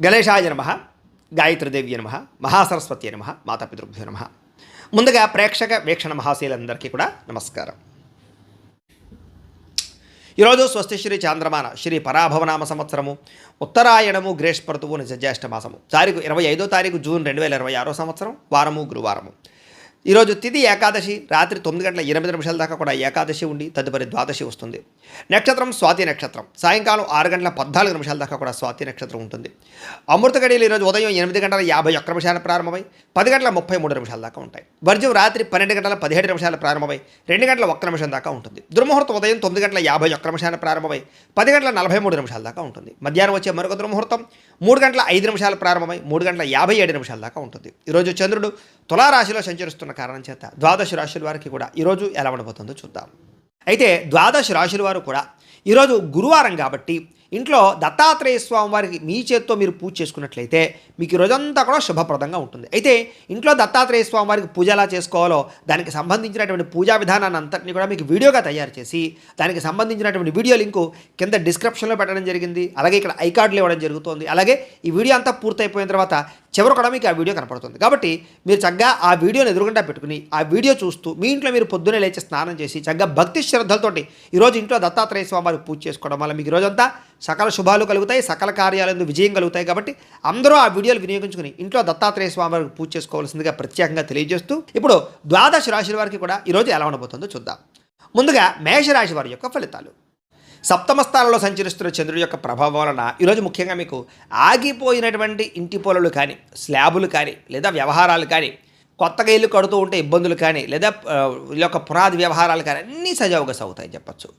గణేశాయ నమః, గాయత్రీదేవ్య నమః, మహాసరస్వతి నమః, మాతాపితృభ్యో నమః. ముందుగా ప్రేక్షక వీక్షణ మహాశీలందరికీ కూడా నమస్కారం. ఈరోజు స్వస్తి శ్రీ చాంద్రమాన శ్రీ పరాభవనామ సంవత్సరము ఉత్తరాయణము గ్రీష్మఋతువు నిజజ్యేష్ఠ మాసము 25వ తారీఖు జూన్ 2026 సంవత్సరం వారము గురువారము. ఈరోజు తిథి ఏకాదశి రాత్రి 9:08 దాకా కూడా ఏకాదశి ఉండి తదుపరి ద్వాదశి వస్తుంది. నక్షత్రం స్వాతి నక్షత్రం సాయంకాలం 6:14 దాకా కూడా స్వాతి నక్షత్రం ఉంటుంది. అమృత గడియలు ఈరోజు ఉదయం 8:51 ప్రారంభమై 10:33 దాకా ఉంటాయి. వర్జం రాత్రి 12:17 ప్రారంభమై 2:01 దాకా ఉంటుంది. దుర్ముహూర్తం ఉదయం 9:51 ప్రారంభమై 10:43 దాకా ఉంటుంది. మధ్యాహ్నం వచ్చే మరొక దుర్ముహూర్తం 3:05 ప్రారంభమై 3:57 దాకా ఉంటుంది. ఈరోజు చంద్రుడు తులారాశిలో సంచరిస్తున్న కారణం చేత ద్వాదశ రాశుల వారికి కూడా ఈరోజు ఎలా ఉండబోతుందో చూద్దాం. అయితే ద్వాదశ రాశుల వారు కూడా ఈరోజు గురువారం కాబట్టి ఇంట్లో దత్తాత్రేయ స్వామి వారికి మీ చేత్తో మీరు పూజ చేసుకున్నట్లయితే మీకు ఈ రోజంతా కూడా శుభప్రదంగా ఉంటుంది. అయితే ఇంట్లో దత్తాత్రేయ స్వామి వారికి పూజ ఎలా చేసుకోవాలో దానికి సంబంధించినటువంటి పూజా విధానాన్ని అంతటిని కూడా మీకు వీడియోగా తయారు చేసి దానికి సంబంధించినటువంటి వీడియో లింకు కింద డిస్క్రిప్షన్లో పెట్టడం జరిగింది. అలాగే ఇక్కడ ఐకార్డులు ఇవ్వడం జరుగుతుంది. అలాగే ఈ వీడియో అంతా పూర్తయిపోయిన తర్వాత చివరి కూడా మీకు ఆ వీడియో కనపడుతుంది. కాబట్టి మీరు చక్కగా ఆ వీడియోని ఎదురుగుండా పెట్టుకుని ఆ వీడియో చూస్తూ మీ ఇంట్లో మీరు పొద్దున్నే లేచి స్నానం చేసి చక్కగా భక్తి శ్రద్ధలతోటి ఈరోజు ఇంట్లో దత్తాత్రేయ స్వామి వారికి పూజ చేసుకోవడం వల్ల మీకు ఈరోజంతా సకల శుభాలు కలుగుతాయి, సకల కార్యాలందు విజయం కలుగుతాయి. కాబట్టి అందరూ ఆ వీడియోలు వినియోగించుకుని ఇంట్లో దత్తాత్రేయ స్వామి వారికి పూజ చేసుకోవాల్సిందిగా ప్రత్యేకంగా తెలియజేస్తూ ఇప్పుడు ద్వాదశ రాశుల వారికి కూడా ఈరోజు ఎలా ఉండబోతుందో చూద్దాం. ముందుగా మేషరాశి వారి యొక్క ఫలితాలు. సప్తమ స్థానంలో సంచరిస్తున్న చంద్రుడి యొక్క ప్రభావం వలన ఈరోజు ముఖ్యంగా మీకు ఆగిపోయినటువంటి ఇంటి పొలలు కానీ స్లాబులు కానీ లేదా వ్యవహారాలు కానీ కొత్తగా ఇల్లు కడుతూ ఉంటే ఇబ్బందులు కానీ లేదా వీళ్ళ యొక్క పునాది వ్యవహారాలు కానీ అన్నీ సజావుగా సాగుతాయి చెప్పచ్చు.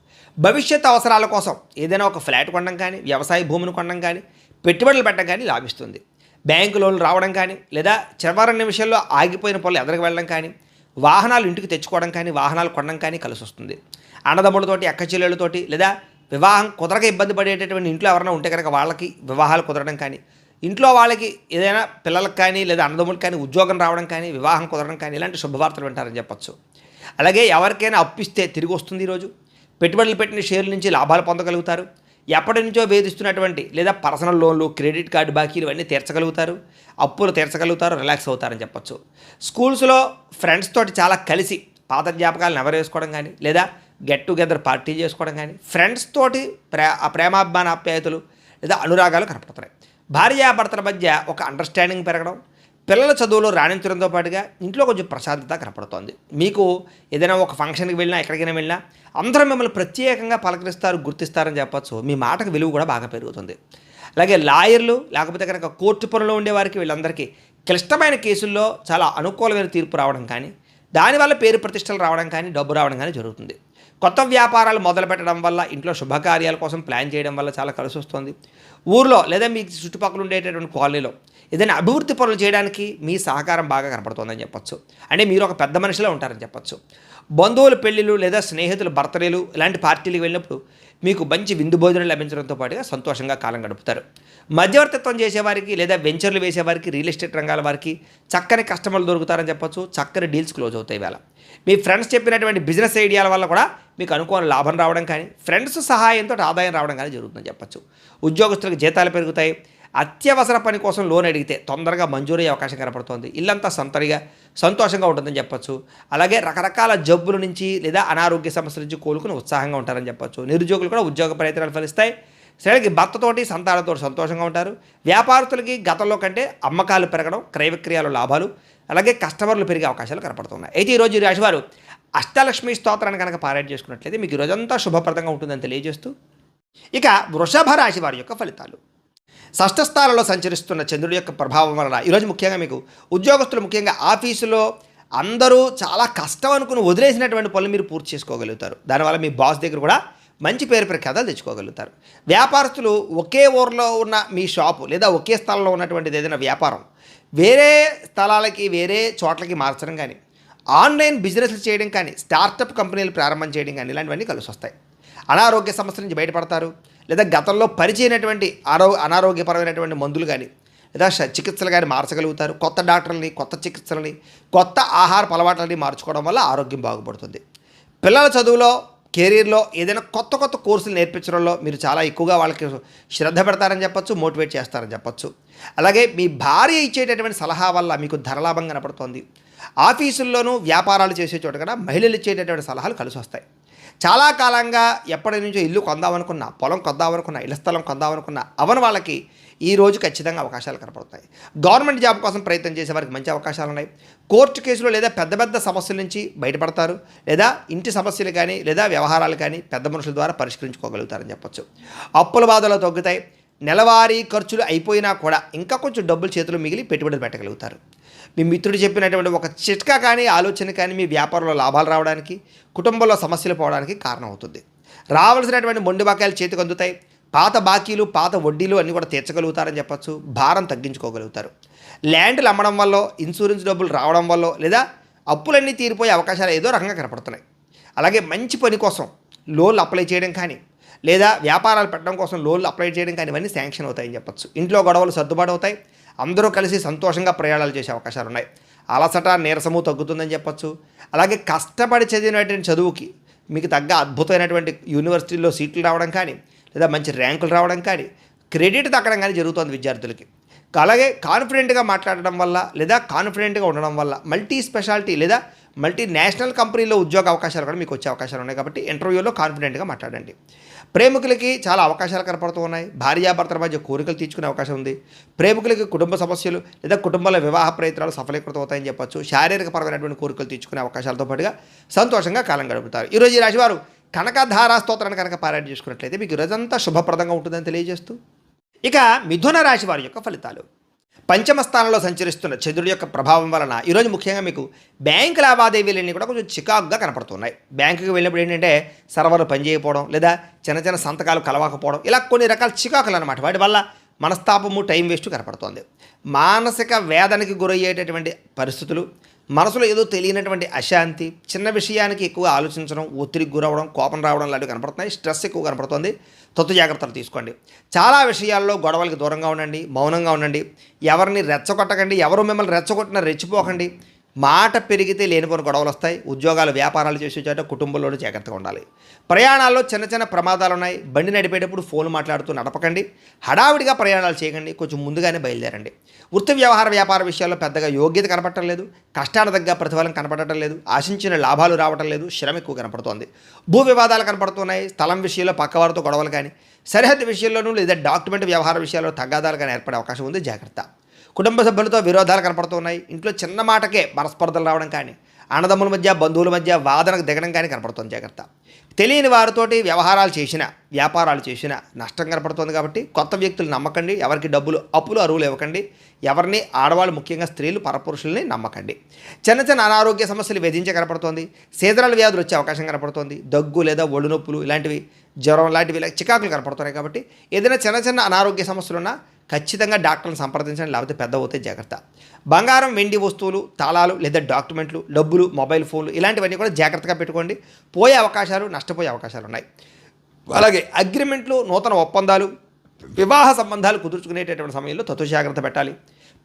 భవిష్యత్ అవసరాల కోసం ఏదైనా ఒక ఫ్లాట్ కొనడం కానీ వ్యవసాయ భూమిని కొనడం కానీ పెట్టుబడులు పెట్టడం కానీ లాభిస్తుంది. బ్యాంకు లోన్లు రావడం కానీ లేదా చివరి నిమిషంలో ఆగిపోయిన పనులు ఎదరికి వెళ్ళడం కానీ వాహనాలు ఇంటికి తెచ్చుకోవడం కానీ వాహనాలు కొనడం కానీ కలిసి వస్తుంది. అన్నదమ్ములతోటి అక్కచెల్లెళ్ళతోటి లేదా వివాహం కుదరక ఇబ్బంది పడేటటువంటి ఇంట్లో ఎవరైనా ఉంటే కనుక వాళ్ళకి వివాహాలు కుదరడం కానీ ఇంట్లో వాళ్ళకి ఏదైనా పిల్లలకు కానీ లేదా అన్నదమ్ములకు కానీ ఉద్యోగం రావడం కానీ వివాహం కుదరడం కానీ ఇలాంటి శుభవార్తలు వింటారని చెప్పచ్చు. అలాగే ఎవరికైనా అప్పిస్తే తిరిగి వస్తుంది. ఈరోజు పెట్టుబడులు పెట్టిన షేర్ల నుంచి లాభాలు పొందగలుగుతారు. ఎప్పటి నుంచో వేధిస్తున్నటువంటి లేదా పర్సనల్ లోన్లు క్రెడిట్ కార్డు బాకీలు ఇవన్నీ తీర్చగలుగుతారు, అప్పులు తీర్చగలుగుతారు, రిలాక్స్ అవుతారని చెప్పచ్చు. స్కూల్స్లో ఫ్రెండ్స్ తోటి చాలా కలిసి పాత జ్ఞాపకాలను నెవరేసుకోవడం కానీ లేదా గెట్ టుగెదర్ పార్టీ చేసుకోవడం కానీ ఫ్రెండ్స్ తోటి ప్రేమాభిమాన ఆప్యాయతలు లేదా అనురాగాలు కనపడుతున్నాయి. భార్యాభర్తల మధ్య ఒక అండర్స్టాండింగ్ పెరగడం, పిల్లల చదువులో రాణించడంతో పాటుగా ఇంట్లో కొంచెం ప్రశాంతత కనపడుతోంది. మీకు ఏదైనా ఒక ఫంక్షన్కి వెళ్ళినా ఎక్కడికైనా వెళ్ళినా అందరూ మిమ్మల్ని ప్రత్యేకంగా పలకరిస్తారు, గుర్తిస్తారని చెప్పచ్చు. మీ మాటకు విలువ కూడా బాగా పెరుగుతుంది. అలాగే లాయర్లు లేకపోతే కనుక కోర్టు పనులు ఉండేవారికి వీళ్ళందరికీ క్లిష్టమైన కేసుల్లో చాలా అనుకూలమైన తీర్పు రావడం కానీ దానివల్ల పేరు ప్రతిష్టలు రావడం కానీ డబ్బు రావడం కానీ జరుగుతుంది. కొత్త వ్యాపారాలు మొదలు పెట్టడం వల్ల ఇంట్లో శుభకార్యాల కోసం ప్లాన్ చేయడం వల్ల చాలా కలిసి వస్తుంది. ఊర్లో లేదా మీ చుట్టుపక్కల ఉండేటటువంటి కాలనీలో ఏదైనా అభివృద్ధి పనులు చేయడానికి మీ సహకారం బాగా కనపడుతుందని చెప్పచ్చు. అంటే మీరు ఒక పెద్ద మనిషిలో ఉంటారని చెప్పచ్చు. బంధువుల పెళ్ళిళ్ళు లేదా స్నేహితుల బర్త్డేలు ఇలాంటి పార్టీలకు వెళ్ళినప్పుడు మీకు మంచి విందు భోజనం లభించడంతో పాటుగా సంతోషంగా కాలం గడుపుతారు. మధ్యవర్తిత్వం చేసేవారికి లేదా వెంచర్లు వేసేవారికి రియల్ ఎస్టేట్ రంగాల వారికి చక్కని కస్టమర్లు దొరుకుతారని చెప్పచ్చు. చక్కని డీల్స్ క్లోజ్ అవుతాయి. వేళ మీ ఫ్రెండ్స్ చెప్పినటువంటి బిజినెస్ ఐడియాల వల్ల కూడా మీకు అనుకూల లాభం రావడం కానీ ఫ్రెండ్స్ సహాయంతో ఆదాయం రావడం కానీ జరుగుతుందని చెప్పచ్చు. ఉద్యోగస్తులకు జీతాలు పెరుగుతాయి. అత్యవసర పని కోసం లోన్ అడిగితే తొందరగా మంజూరయ్యే అవకాశం కనపడుతోంది. ఇల్లంతా సంతోషంగా ఉంటుందని చెప్పచ్చు. అలాగే రకరకాల జబ్బుల నుంచి లేదా అనారోగ్య సమస్యల నుంచి కోలుకుని ఉత్సాహంగా ఉంటారని చెప్పచ్చు. నిరుద్యోగులు కూడా ఉద్యోగ ప్రయత్నాలు ఫలిస్తాయి. స్త్రీలకి భర్తతోటి సంతానంతో సంతోషంగా ఉంటారు. వ్యాపారస్తులకి గతంలో కంటే అమ్మకాలు పెరగడం, క్రయ విక్రయాలు లాభాలు, అలాగే కస్టమర్లు పెరిగే అవకాశాలు కనపడుతున్నాయి. అయితే ఈరోజు ఈ రాశివారు అష్టలక్ష్మి స్తోత్రాన్ని కనుక పారాయణ చేసుకున్నట్లయితే మీకు ఈరోజంతా శుభప్రదంగా ఉంటుందని తెలియజేస్తూ ఇక వృషభ రాశి వారి యొక్క ఫలితాలు. షష్ఠ స్థానంలో సంచరిస్తున్న చంద్రుడి యొక్క ప్రభావం వలన ఈరోజు ముఖ్యంగా మీకు ఉద్యోగస్తులు ముఖ్యంగా ఆఫీసులో అందరూ చాలా కష్టం అనుకుని వదిలేసినటువంటి పనులు మీరు పూర్తి చేసుకోగలుగుతారు. దానివల్ల మీ బాస్ దగ్గర కూడా మంచి పేరు ప్రఖ్యాతలు తెచ్చుకోగలుగుతారు. వ్యాపారస్తులు ఒకే ఊరిలో ఉన్న మీ షాపు లేదా ఒకే స్థలంలో ఉన్నటువంటిది ఏదైనా వ్యాపారం వేరే స్థలాలకి వేరే చోట్లకి మార్చడం కానీ ఆన్లైన్ బిజినెస్లు చేయడం కానీ స్టార్టప్ కంపెనీలు ప్రారంభం చేయడం కానీ ఇలాంటివన్నీ కలిసి వస్తాయి. అనారోగ్య సమస్యల నుంచి బయటపడతారు. లేదా గతంలో పరిచయమైనటువంటి అనారోగ్యపరమైనటువంటి మందులు కానీ లేదా చికిత్సలు కానీ మార్చగలుగుతారు. కొత్త డాక్టర్లని కొత్త చికిత్సలని కొత్త ఆహార అలవాట్లని మార్చుకోవడం వల్ల ఆరోగ్యం బాగుపడుతుంది. పిల్లల చదువులో కెరీర్లో ఏదైనా కొత్త కొత్త కోర్సులు నేర్పించడంలో మీరు చాలా ఎక్కువగా వాళ్ళకి శ్రద్ధ పెడతారని చెప్పొచ్చు, మోటివేట్ చేస్తారని చెప్పొచ్చు. అలాగే మీ భార్య ఇచ్చేటటువంటి సలహా వల్ల మీకు ధనలాభం కనపడుతోంది. ఆఫీసుల్లోనూ వ్యాపారాలు చేసే చోట కూడా మహిళలు ఇచ్చేటటువంటి సలహాలు కలిసి వస్తాయి. చాలా కాలంగా ఎప్పటి నుంచో ఇల్లు కొందామనుకున్నా, పొలం కొందామనుకున్నా, ఇళ్ల స్థలం కొందామనుకున్నా అవని వాళ్ళకి ఈ రోజు ఖచ్చితంగా అవకాశాలు కనపడుతాయి. గవర్నమెంట్ జాబ్ కోసం ప్రయత్నం చేసే వారికి మంచి అవకాశాలు ఉన్నాయి. కోర్టు కేసులు లేదా పెద్ద పెద్ద సమస్యల నుంచి బయటపడతారు, లేదా ఇంటి సమస్యలు కానీ లేదా వ్యవహారాలు కానీ పెద్ద మనుషుల ద్వారా పరిష్కరించుకోగలుగుతారని చెప్పొచ్చు. అప్పుల బాధలు తగ్గుతాయి. నెలవారీ ఖర్చులు అయిపోయినా కూడా ఇంకా కొంచెం డబ్బులు చేతులు మిగిలి పెట్టుబడులు పెట్టగలుగుతారు. మీ మిత్రుడు చెప్పినటువంటి ఒక చిట్కా కానీ ఆలోచన కానీ మీ వ్యాపారంలో లాభాలు రావడానికి, కుటుంబంలో సమస్యలు పోవడానికి కారణం అవుతుంది. రావాల్సినటువంటి మొండి బకాయిలు చేతికి అందుతాయి. పాత బాకీలు, పాత వడ్డీలు అన్నీ కూడా తీర్చగలుగుతారని చెప్పచ్చు. భారం తగ్గించుకోగలుగుతారు. ల్యాండ్లు అమ్మడం వల్ల, ఇన్సూరెన్స్ డబ్బులు రావడం వల్ల లేదా అప్పులన్నీ తీరిపోయే అవకాశాలు ఏదో రకంగా కనపడుతున్నాయి. అలాగే మంచి పని కోసం లోన్లు అప్లై చేయడం కానీ లేదా వ్యాపారాలు పెట్టడం కోసం లోన్లు అప్లై చేయడం కానీ ఇవన్నీ శాంక్షన్ అవుతాయని చెప్పచ్చు. ఇంట్లో గొడవలు సర్దుబాటు అవుతాయి. అందరూ కలిసి సంతోషంగా ప్రయాణాలు చేసే అవకాశాలు ఉన్నాయి. అలసట, నీరసము తగ్గుతుందని చెప్పచ్చు. అలాగే కష్టపడి చదివినటువంటి చదువుకి మీకు తగ్గ అద్భుతమైనటువంటి యూనివర్సిటీల్లో సీట్లు రావడం కానీ లేదా మంచి ర్యాంకులు రావడం కానీ, క్రెడిట్ దక్కడం కానీ జరుగుతుంది విద్యార్థులకి. అలాగే కాన్ఫిడెంట్గా మాట్లాడడం వల్ల లేదా కాన్ఫిడెంట్గా ఉండడం వల్ల మల్టీ స్పెషాలిటీ లేదా మల్టీనేషనల్ కంపెనీలో ఉద్యోగ అవకాశాలు కూడా మీకు వచ్చే అవకాశాలు ఉన్నాయి. కాబట్టి ఇంటర్వ్యూలో కాన్ఫిడెంట్గా మాట్లాడండి. ప్రేమికులకి చాలా అవకాశాలు కనపడుతూ ఉన్నాయి. భార్యాభర్తల మధ్య కోరికలు తీర్చుకునే అవకాశం ఉంది. ప్రేమికులకి కుటుంబ సమస్యలు లేదా కుటుంబంలో వివాహ ప్రయత్నాలు సఫలీకృతం అవుతాయని చెప్పచ్చు. శారీరక పరమైనటువంటి కోరికలు తీర్చుకునే అవకాశాలతో పాటుగా సంతోషంగా కాలం గడుపుతారు. ఈరోజు ఈ రాశివారు కనకధారా స్తోత్రాన్ని కనుక పారాయణ చేసుకున్నట్లయితే మీకు రోజంతా శుభప్రదంగా ఉంటుందని తెలియజేస్తూ, ఇక మిథున రాశి వారి యొక్క ఫలితాలు. పంచమ స్థానంలో సంచరిస్తున్న చంద్రుడి యొక్క ప్రభావం వలన ఈరోజు ముఖ్యంగా మీకు బ్యాంకు లావాదేవీలన్నీ కూడా కొంచెం చికాకుగా కనపడుతున్నాయి. బ్యాంకుకి వెళ్ళినప్పుడు ఏంటంటే సర్వర్లు పనిచేయకపోవడం లేదా చిన్న చిన్న సంతకాలు కలవకపోవడం, ఇలా కొన్ని రకాల చికాకులు అనమాట. వాటి వల్ల మనస్తాపము, టైం వేస్ట్ కనపడుతోంది. మానసిక వేదనకి గురయ్యేటటువంటి పరిస్థితులు, మనసులో ఏదో తెలియనటువంటి అశాంతి, చిన్న విషయానికి ఎక్కువ ఆలోచించడం, ఒత్తిడికి గురవడం, కోపం రావడం లాంటివి కనపడుతున్నాయి. స్ట్రెస్ ఎక్కువ కనపడుతుంది. తొత్తు జాగ్రత్తలు తీసుకోండి. చాలా విషయాల్లో గొడవలకి దూరంగా ఉండండి, మౌనంగా ఉండండి. ఎవరిని రెచ్చగొట్టకండి. ఎవరు మిమ్మల్ని రెచ్చగొట్టినా రెచ్చిపోకండి. మాట పెరిగితే లేనిపోని గొడవలు వస్తాయి. ఉద్యోగాలు, వ్యాపారాలు చేసే చోట కుటుంబంలోనూ జాగ్రత్తగా ఉండాలి. ప్రయాణాల్లో చిన్న చిన్న ప్రమాదాలు ఉన్నాయి. బండి నడిపేటప్పుడు ఫోన్ మాట్లాడుతూ నడపకండి. హడావిడిగా ప్రయాణాలు చేయకండి. కొంచెం ముందుగానే బయలుదేరండి. వృత్తి వ్యాపార విషయాల్లో పెద్దగా యోగ్యత కనపడటం లేదు. కష్టాల దగ్గర ప్రతిఫలం కనపడటం లేదు. ఆశించిన లాభాలు రావటం లేదు. శ్రమ ఎక్కువ కనపడుతోంది. భూ వివాదాలు కనపడుతున్నాయి. స్థలం విషయంలో పక్కవారితో గొడవలు కానీ, సరిహద్దు విషయంలోనూ లేదా డాక్యుమెంట్ వ్యవహార విషయాల్లో తగాదాలు కానీ ఏర్పడే అవకాశం ఉంది. జాగ్రత్త. కుటుంబ సభ్యులతో విరోధాలు కనపడుతున్నాయి. ఇంట్లో చిన్న మాటకే మనస్పర్ధలు రావడం కానీ, అన్నదమ్ముల మధ్య, బంధువుల మధ్య వాదనకు దిగడం కానీ కనపడుతుంది. జాగ్రత్త. తెలియని వారితోటి వ్యవహారాలు చేసినా, వ్యాపారాలు చేసినా నష్టం కనపడుతుంది. కాబట్టి కొత్త వ్యక్తులు నమ్మకండి. ఎవరికి డబ్బులు, అప్పులు, అరువులు ఇవ్వకండి. ఎవరిని, ఆడవాళ్ళు ముఖ్యంగా స్త్రీలు, పరపురుషుల్ని నమ్మకండి. చిన్న చిన్న అనారోగ్య సమస్యలు వేధించే కనపడుతోంది. సీజనల్ వ్యాధులు వచ్చే అవకాశం కనపడుతోంది. దగ్గు లేదా ఒళ్ళు నొప్పులు ఇలాంటివి, జ్వరం లాంటివి చికాకులు కనపడుతున్నాయి. కాబట్టి ఏదైనా చిన్న చిన్న అనారోగ్య సమస్యలున్నా ఖచ్చితంగా డాక్టర్ని సంప్రదించండి. లేకపోతే పెద్ద అవుతే జాగ్రత్త. బంగారం, వెండి వస్తువులు, తాళాలు లేదా డాక్యుమెంట్లు, డబ్బులు, మొబైల్ ఫోన్లు ఇలాంటివన్నీ కూడా జాగ్రత్తగా పెట్టుకోండి. పోయే అవకాశాలు, నష్టపోయే అవకాశాలు ఉన్నాయి. అలాగే అగ్రిమెంట్లు, నూతన ఒప్పందాలు, వివాహ సంబంధాలు కుదుర్చుకునేటటువంటి సమయంలో జాగ్రత్త పెట్టాలి.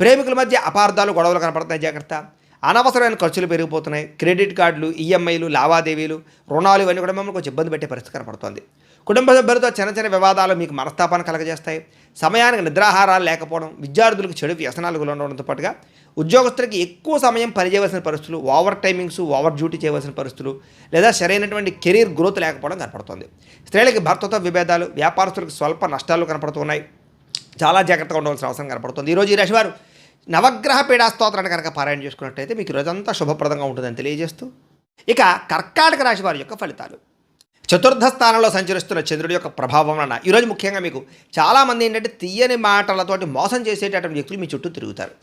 ప్రేమికుల మధ్య అపార్థాలు, గొడవలు కనపడుతున్నాయి. జాగ్రత్త. అనవసరమైన ఖర్చులు పెరిగిపోతున్నాయి. క్రెడిట్ కార్డులు, ఈఎంఐలు, లావాదేవీలు, రుణాలు ఇవన్నీ కూడా మిమ్మల్ని కొంచెం ఇబ్బంది పెట్టే పరిస్థితి కనపడుతుంది. కుటుంబ సభ్యులతో చిన్న చిన్న వివాదాలు మీకు మనస్తాపాన్ని కలగజేస్తాయి. సమయానికి నిద్రాహారాలు లేకపోవడం, విద్యార్థులకు చెడు వ్యసనాలు ఉండడంతో పాటుగా ఉద్యోగస్తులకి ఎక్కువ సమయం పనిచేయవలసిన పరిస్థితులు, ఓవర్ టైమింగ్స్, ఓవర్ డ్యూటీ చేయవలసిన పరిస్థితులు లేదా సరైనటువంటి కెరీర్ గ్రోత్ లేకపోవడం కనపడుతుంది. స్త్రీలకి భర్తతో విభేదాలు, వ్యాపారస్తులకు స్వల్ప నష్టాలు కనపడుతున్నాయి. చాలా జాగ్రత్తగా ఉండవలసిన అవసరం కనపడుతుంది. ఈరోజు ఈ రాశివారు నవగ్రహ పీడా స్తోత్రాన్ని కనుక పారాయణ చేసుకున్నట్టయితే మీకు రోజంతా శుభప్రదంగా ఉంటుందని తెలియజేస్తూ, ఇక కర్కాటక రాశి వారి యొక్క ఫలితాలు. చతుర్థ స్థానంలో సంచరిస్తున్న చంద్రుడి యొక్క ప్రభావం వలన ఈరోజు ముఖ్యంగా మీకు చాలామంది ఏంటంటే తీయని మాటలతోటి మోసం చేసేటటువంటి వ్యక్తులు మీ చుట్టూ తిరుగుతారు.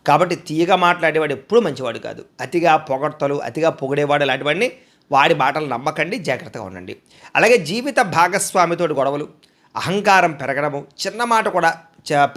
కాబట్టి తీయగా మాట్లాడేవాడు ఎప్పుడూ మంచివాడు కాదు. అతిగా పొగడ్తలు, అతిగా పొగిడేవాడు లాంటివన్నీ వాడి మాటలు నమ్మకండి. జాగ్రత్తగా ఉండండి. అలాగే జీవిత భాగస్వామితోటి గొడవలు, అహంకారం పెరగడము, చిన్న మాట కూడా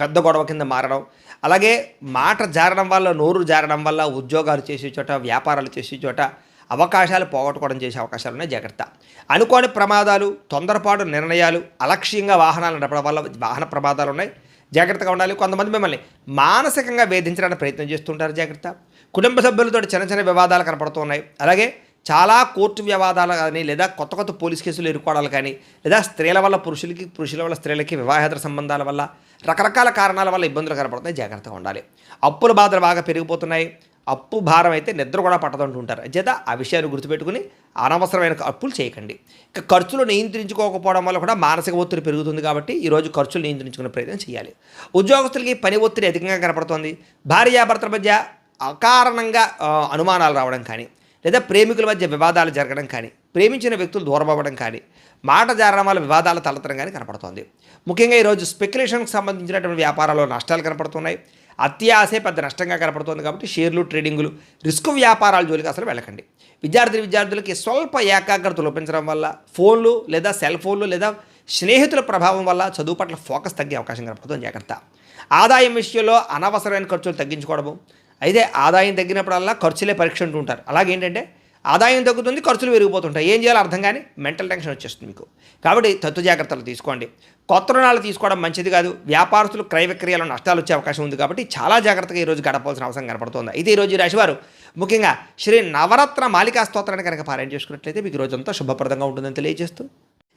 పెద్ద గొడవ కింద మారడం, అలాగే మాట జారడం వల్ల, నోరు జారడం వల్ల ఉద్యోగాలు చేసే చోట, వ్యాపారాలు చేసే చోట అవకాశాలు పోగొట్టుకోవడం చేసే అవకాశాలు ఉన్నాయి. జాగ్రత్త. అనుకోని ప్రమాదాలు, తొందరపాటు నిర్ణయాలు, అలక్ష్యంగా వాహనాలు నడపడం వల్ల వాహన ప్రమాదాలు ఉన్నాయి. జాగ్రత్తగా ఉండాలి. కొంతమంది మిమ్మల్ని మానసికంగా వేధించడానికి ప్రయత్నం చేస్తుంటారు. జాగ్రత్త. కుటుంబ సభ్యులతో చిన్న చిన్న వివాదాలు కనపడుతున్నాయి. అలాగే చాలా కోర్టు వ్యవహారాలు కానీ లేదా కొత్త కొత్త పోలీస్ కేసులు ఎదుర్కోవడాలు కానీ లేదా స్త్రీల వల్ల పురుషులకి పురుషుల వల్ల స్త్రీలకి వివాహేతర సంబంధాల వల్ల రకరకాల కారణాల వల్ల ఇబ్బందులు కనపడుతున్నాయి. జాగ్రత్తగా ఉండాలి. అప్పుల బాధలు బాగా పెరిగిపోతున్నాయి. అప్పు భారం అయితే నిద్ర కూడా పట్టదంటుంటారు. చేత ఆ విషయాన్ని గుర్తుపెట్టుకుని అనవసరమైన అప్పులు చేయకండి. ఇక ఖర్చులు నియంత్రించుకోకపోవడం వల్ల కూడా మానసిక ఒత్తిడి పెరుగుతుంది. కాబట్టి ఈరోజు ఖర్చులు నియంత్రించుకునే ప్రయత్నం చేయాలి. ఉద్యోగస్తులకి పని ఒత్తిడి అధికంగా కనపడుతోంది. భార్యాభర్తల మధ్య అకారణంగా అనుమానాలు రావడం కానీ లేదా ప్రేమికుల మధ్య వివాదాలు జరగడం కానీ ప్రేమించిన వ్యక్తులు దూరం అవ్వడం కానీ మాట జారడం వల్ల వివాదాలు తలెత్తడం కానీ కనపడుతోంది. ముఖ్యంగా ఈరోజు స్పెక్యులేషన్కి సంబంధించినటువంటి వ్యాపారాల్లో నష్టాలు కనపడుతున్నాయి. అత్యాశే పెద్ద నష్టంగా కనపడుతుంది. కాబట్టి షేర్లు ట్రేడింగులు రిస్క్ వ్యాపారాల జోలికి అసలు వెళ్ళకండి. విద్యార్థులకి స్వల్ప ఏకాగ్రత లోపించడం వల్ల ఫోన్లు లేదా సెల్ ఫోన్లు లేదా స్నేహితుల ప్రభావం వల్ల చదువు పట్ల ఫోకస్ తగ్గే అవకాశం కనపడుతుంది. జాగ్రత్త. ఆదాయం విషయంలో అనవసరమైన ఖర్చులు తగ్గించుకోవడము. అయితే ఆదాయం తగ్గినప్పుడల్లా ఖర్చులే పరీక్ష అంటూ ఉంటారు. అలాగేంటంటే ఆదాయం తగ్గుతుంది, ఖర్చులు పెరిగిపోతుంటాయి. ఏం చేయాలో అర్థం కానీ మెంటల్ టెన్షన్ వచ్చేస్తుంది మీకు. కాబట్టి తత్తు జాగ్రత్తలు తీసుకోండి. కొత్త రుణాలు తీసుకోవడం మంచిది కాదు. వ్యాపారస్తులు క్రయ విక్రయాల్లో నష్టాలు వచ్చే అవకాశం ఉంది. కాబట్టి చాలా జాగ్రత్తగా ఈరోజు గడపాల్సిన అవసరం కనపడుతుంది. అయితే ఈరోజు ఈ రాశివారు ముఖ్యంగా శ్రీ నవరత్న మాలికా స్తోత్రాన్ని కనుక పారాయణ చేసుకున్నట్లయితే మీకు రోజంతా శుభప్రదంగా ఉంటుందని తెలియజేస్తూ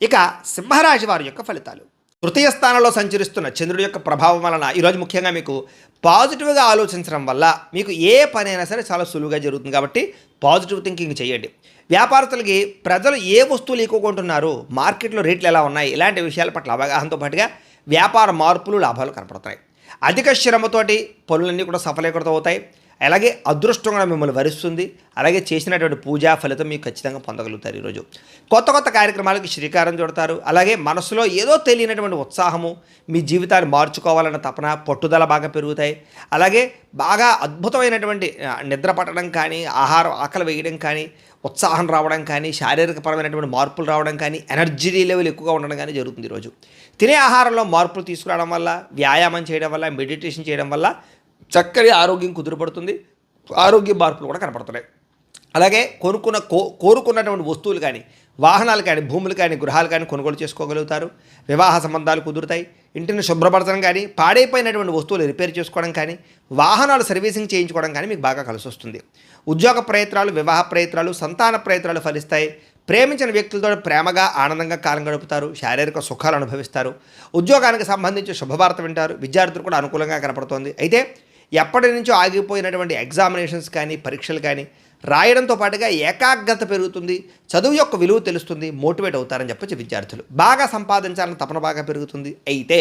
ఇక సింహరాశి వారి యొక్క ఫలితాలు. తృతీయ స్థానంలో సంచరిస్తున్న చంద్రుడి యొక్క ప్రభావం వలన ఈరోజు ముఖ్యంగా మీకు పాజిటివ్గా ఆలోచించడం వల్ల మీకు ఏ పనైనా సరే చాలా సులువుగా జరుగుతుంది. కాబట్టి పాజిటివ్ థింకింగ్ చేయండి. వ్యాపారస్తులకి ప్రజలు ఏ వస్తువులు ఎక్కువ కొంటున్నారు, మార్కెట్లో రేట్లు ఎలా ఉన్నాయి, ఇలాంటి విషయాల పట్ల అవగాహనతో పాటుగా వ్యాపార మార్పులు లాభాలు కనపడుతున్నాయి. అధిక శ్రమతోటి పనులన్నీ కూడా సఫలీకృతం అవుతాయి. అలాగే అదృష్టం కూడా మిమ్మల్ని వరిస్తుంది. అలాగే చేసినటువంటి పూజా ఫలితం మీకు ఖచ్చితంగా పొందగలుగుతారు. ఈరోజు కొత్త కొత్త కార్యక్రమాలకి శ్రీకారం చుడతారు. అలాగే మనసులో ఏదో తెలియనటువంటి ఉత్సాహము, మీ జీవితాన్ని మార్చుకోవాలన్న తపన, పట్టుదల బాగా పెరుగుతాయి. అలాగే బాగా అద్భుతమైనటువంటి నిద్ర పట్టడం కానీ, ఆహారం ఆకలి వేయడం కానీ, ఉత్సాహం రావడం కానీ, శారీరకపరమైనటువంటి మార్పులు రావడం కానీ, ఎనర్జీ లెవెల్ ఎక్కువగా ఉండడం కానీ జరుగుతుంది. ఈరోజు తినే ఆహారంలో మార్పులు తీసుకురావడం వల్ల, వ్యాయామం చేయడం వల్ల, మెడిటేషన్ చేయడం వల్ల చక్కటి ఆరోగ్యం కుదురుపడుతుంది. ఆరోగ్య మార్పులు కూడా కనపడుతున్నాయి. అలాగే కోరుకున్నటువంటి వస్తువులు కానీ, వాహనాలు కానీ, భూములు కానీ, గృహాలు కానీ కొనుగోలు చేసుకోగలుగుతారు. వివాహ సంబంధాలు కుదురుతాయి. ఇంటిని శుభ్రపరచడం కానీ, పాడైపోయినటువంటి వస్తువులు రిపేర్ చేసుకోవడం కానీ, వాహనాలు సర్వీసింగ్ చేయించుకోవడం కానీ మీకు బాగా కలిసి వస్తుంది. ఉద్యోగ ప్రయత్నాలు, వివాహ ప్రయత్నాలు, సంతాన ప్రయత్నాలు ఫలిస్తాయి. ప్రేమించిన వ్యక్తులతో ప్రేమగా ఆనందంగా కాలం గడుపుతారు. శారీరక సుఖాలు అనుభవిస్తారు. ఉద్యోగానికి సంబంధించి శుభవార్త వింటారు. విద్యార్థులు కూడా అనుకూలంగా కనపడుతోంది. అయితే ఎప్పటి నుంచో ఆగిపోయినటువంటి ఎగ్జామినేషన్స్ కానీ, పరీక్షలు కానీ రాయడంతో పాటుగా ఏకాగ్రత పెరుగుతుంది. చదువు యొక్క విలువ తెలుస్తుంది. మోటివేట్ అవుతారని చెప్పొచ్చు. విద్యార్థులు బాగా సంపాదించాలని తపన బాగా పెరుగుతుంది. అయితే